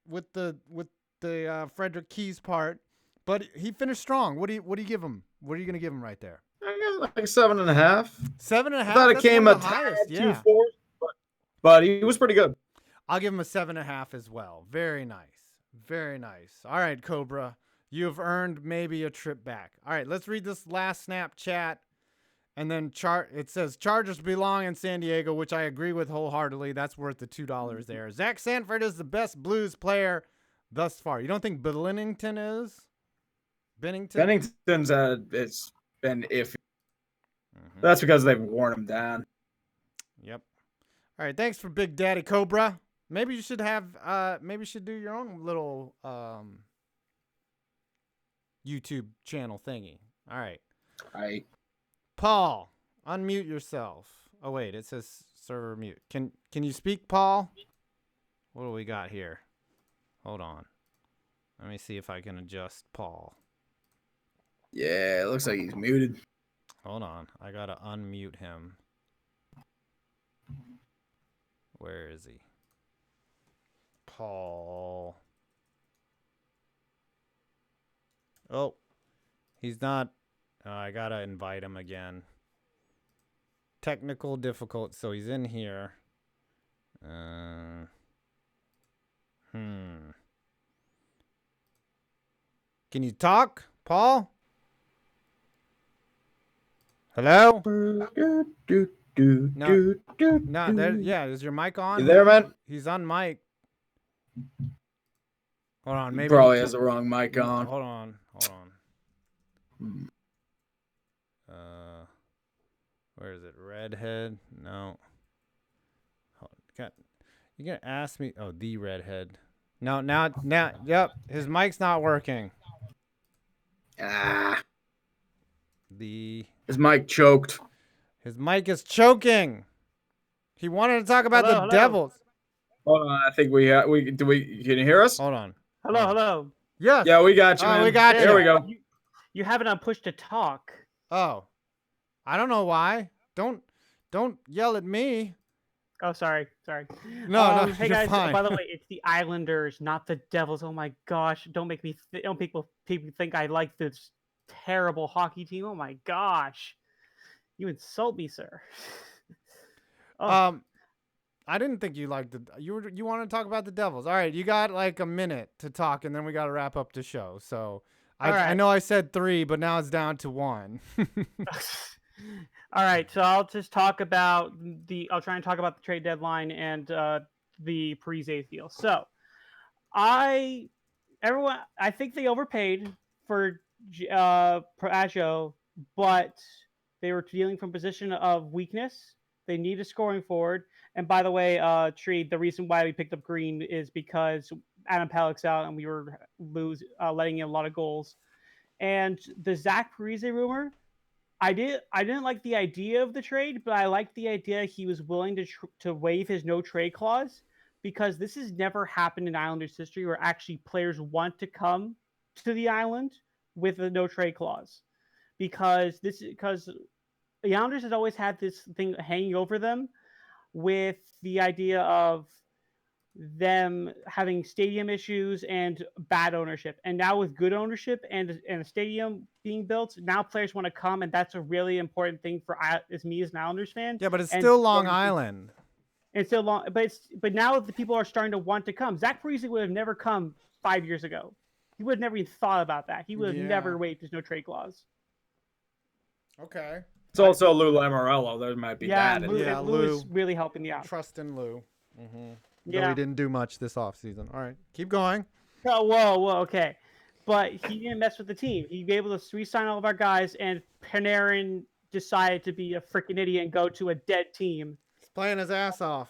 with the Frederick Keys part, but he finished strong. What do you give him? What are you going to give him right there? I guess like 7.5. 7.5. I thought it came at highest. Yeah. 2.4, but he was pretty good. I'll give him a 7.5 as well. Very nice. Very nice. All right, Cobra. You have earned maybe a trip back. All right, let's read this last Snapchat, And then it says Chargers belong in San Diego, which I agree with wholeheartedly. That's worth the $2 there. Zach Sanford is the best Blues player thus far. You don't think Bennington is? Bennington's it's been iffy. That's because they've worn him down. Yep. All right. Thanks for Big Daddy Cobra. Maybe you should have. Maybe you should do your own little YouTube channel thingy. All right. Paul, unmute yourself. Oh wait, it says server mute. Can you speak, Paul? What do we got here? Hold on. Let me see if I can adjust Paul. Yeah, it looks like he's muted. Hold on. I gotta unmute him. Where is he? Paul. Oh, he's not. I gotta invite him again. Technical difficult, so he's in here. Can you talk, Paul? Hello? No, there. Yeah, is your mic on? You there, man? He's on mic. Hold on, maybe Probably has the wrong mic on. Hold on. Where is it? Redhead? No. You gonna ask me? Oh, the redhead. No, now. Yep, his mic's not working. His mic choked. His mic is choking. He wanted to talk about the Devils. Hold on, I think we can you hear us? Hold on. Hello. Yes. Yeah, we got you, man. We got you. There we go. You have it on push to talk. Oh, I don't know why. Don't yell at me. Oh, sorry. No, hey you're guys. fine. By the way, it's the Islanders, not the Devils. Oh my gosh! Don't make me. Don't people think I like this terrible hockey team? Oh my gosh! You insult me, sir. I didn't think you liked you want to talk about the Devils. All right, you got like a minute to talk, and then we got to wrap up the show. So I know I said 3, but now it's down to 1. All right, so I'll just talk about I'll try and talk about the trade deadline and the Parise deal. So, I think they overpaid for Ajo, but they were dealing from a position of weakness. They need a scoring forward. And by the way, Tree, the reason why we picked up Green is because Adam Palik's out and we were letting in a lot of goals. And the Zach Parise rumor, I didn't like the idea of the trade, but I liked the idea he was willing to waive his no trade clause, because this has never happened in Islanders history where actually players want to come to the island with a no trade clause, because the Islanders has always had this thing hanging over them with the idea of them having stadium issues and bad ownership. And now with good ownership and a stadium being built, now players want to come, and that's a really important thing for me as an Islanders fan. Yeah, but it's still Long Island. It's still long, but now the people are starting to want to come. Zach Parise would have never come 5 years ago. He would have never even thought about that. He would have never waived his no trade clause. Okay. It's also Lou Lamoriello. There might be that. Lou is really helping the out. Trust in Lou. Mm-hmm. Yeah. Though he didn't do much this offseason. All right, keep going. Oh, whoa, okay. But he didn't mess with the team. He was able to re-sign all of our guys, and Panarin decided to be a freaking idiot and go to a dead team. He's playing his ass off.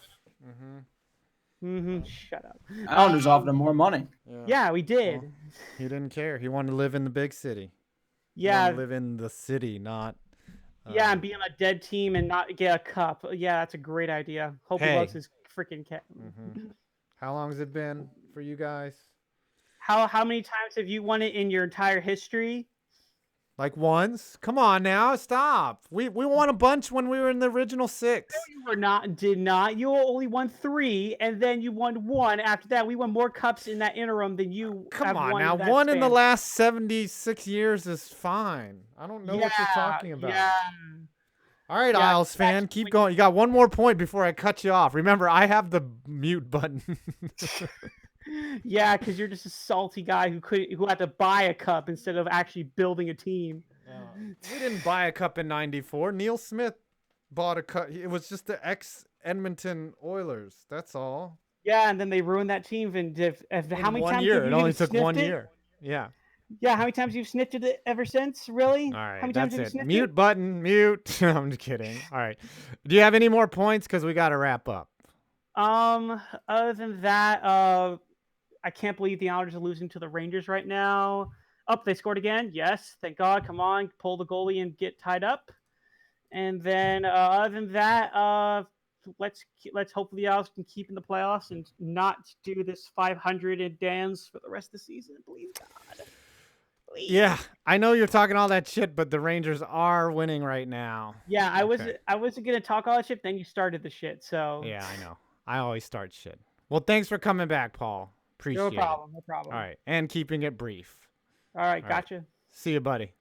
Shut up. Islanders offered him more money. Yeah, we did. Well, he didn't care. He wanted to live in the big city. Yeah. Live in the city, not. And be on a dead team and not get a cup. Yeah, that's a great idea. Hope he loves his freaking cat. How long has it been for you guys? How many times have you won it in your entire history? Like once? Come on now, stop. We won a bunch when we were in the original 6. No, you did not. You only won 3, and then you won 1 after that. We won more cups in that interim than you. Come on now, 1 in the last 76 years is fine. I don't know what you're talking about. Yeah. All right, Isles fan, keep going. You got one more point before I cut you off. Remember, I have the mute button. Yeah, because you're just a salty guy who had to buy a cup instead of actually building a team. We didn't buy a cup in '94. Neil Smith bought a cup. It was just the ex-Edmonton Oilers. That's all. Yeah, and then they ruined that team. And how many One times year. have It you only even took sniffed 1 it? year. Yeah. Yeah, how many times you've sniffed it ever since? Really? All right. How many times That's have you it. sniffed Mute it? button. Mute. I'm just kidding. All right. Do you have any more points? Because we got to wrap up. Other than that, I can't believe the Islanders are losing to the Rangers right now. They scored again. Yes, thank God. Come on, pull the goalie and get tied up. And then, other than that, let's hope the Islanders can keep in the playoffs and not do this 500 and dance for the rest of the season. Please, God. Please. Yeah, I know you're talking all that shit, but the Rangers are winning right now. Yeah, Okay. I wasn't gonna talk all that shit. Then you started the shit. So Yeah, I know. I always start shit. Well, thanks for coming back, Paul. Appreciate no problem. No it. problem. All right, and keeping it brief. All right, All right. gotcha. See you, buddy.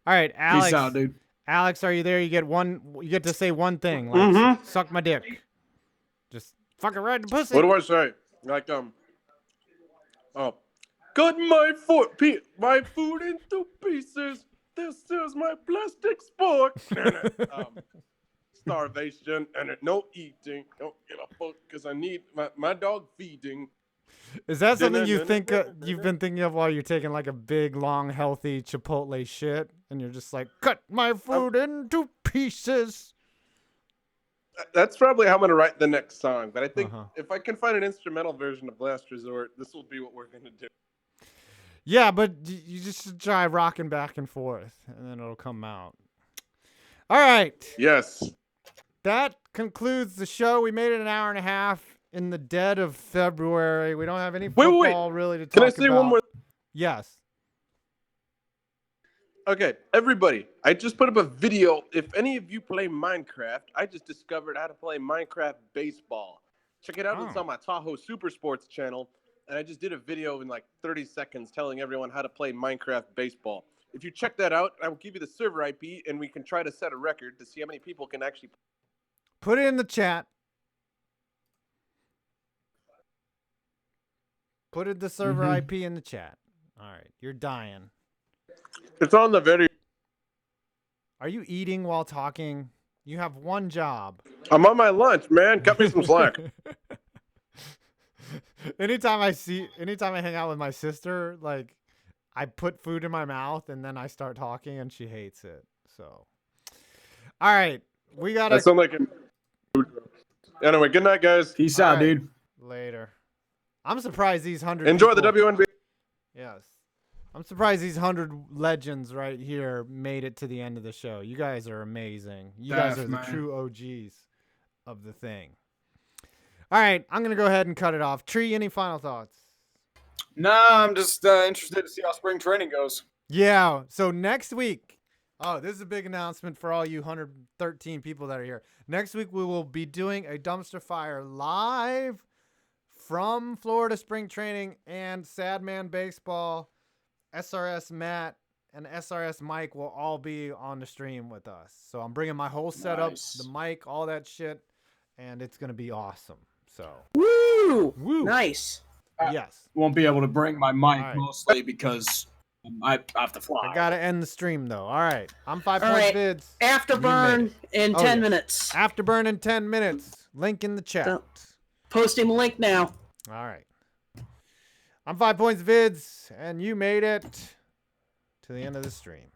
All right, Alex. Peace out, dude. Alex, are you there? You get to say one thing, like suck my dick. Just fucking right in the pussy. What do I say? Like cut my food into pieces. This is my plastic sport. Starvation and no eating. Don't give a fuck because I need my dog feeding. Is that something you think you've been thinking of while you're taking like a big, long, healthy Chipotle shit, and you're just like, cut my food into pieces? That's probably how I'm gonna write the next song. But I think if I can find an instrumental version of Last Resort, this will be what we're gonna do. Yeah, but you just should try rocking back and forth, and then it'll come out. All right. Yes. That concludes the show. We made it an hour and a half in the dead of February. We don't have any football really to talk about. Can I say one more? Yes. Okay, everybody, I just put up a video. If any of you play Minecraft, I just discovered how to play Minecraft baseball. Check it out. It's on my Tahoe Super Sports channel. And I just did a video in like 30 seconds telling everyone how to play Minecraft baseball. If you check that out, I will give you the server IP, and we can try to set a record to see how many people can actually. Put it in the chat. Put the server IP in the chat. All right, you're dying. It's on the video. Are you eating while talking? You have one job. I'm on my lunch, man. Cut me some slack. Anytime I hang out with my sister, like I put food in my mouth and then I start talking and she hates it. So, all right, we gotta. That sound like a... Anyway, good night, guys. Peace out, dude. Later. I'm surprised these 100. Enjoy people, the WNBA. Yes, I'm surprised these 100 legends right here made it to the end of the show. You guys are amazing. You guys are the true OGs of the thing. All right, I'm going to go ahead and cut it off. Tree, any final thoughts? Nah, I'm just interested to see how spring training goes. Yeah, so next week, this is a big announcement for all you 113 people that are here. Next week, we will be doing a dumpster fire live from Florida spring training, and Sad Man Baseball, SRS Matt, and SRS Mike will all be on the stream with us. So I'm bringing my whole setup, the mic, all that shit, and it's going to be awesome. So, Woo! Nice. Yes. Won't be able to bring my mic mostly because I have to fly. I got to end the stream, though. All right. I'm 5pointsvids. Afterburn in 10 minutes. Afterburn in 10 minutes. Link in the chat. Posting the link now. All right. I'm 5pointsvids, and you made it to the end of the stream.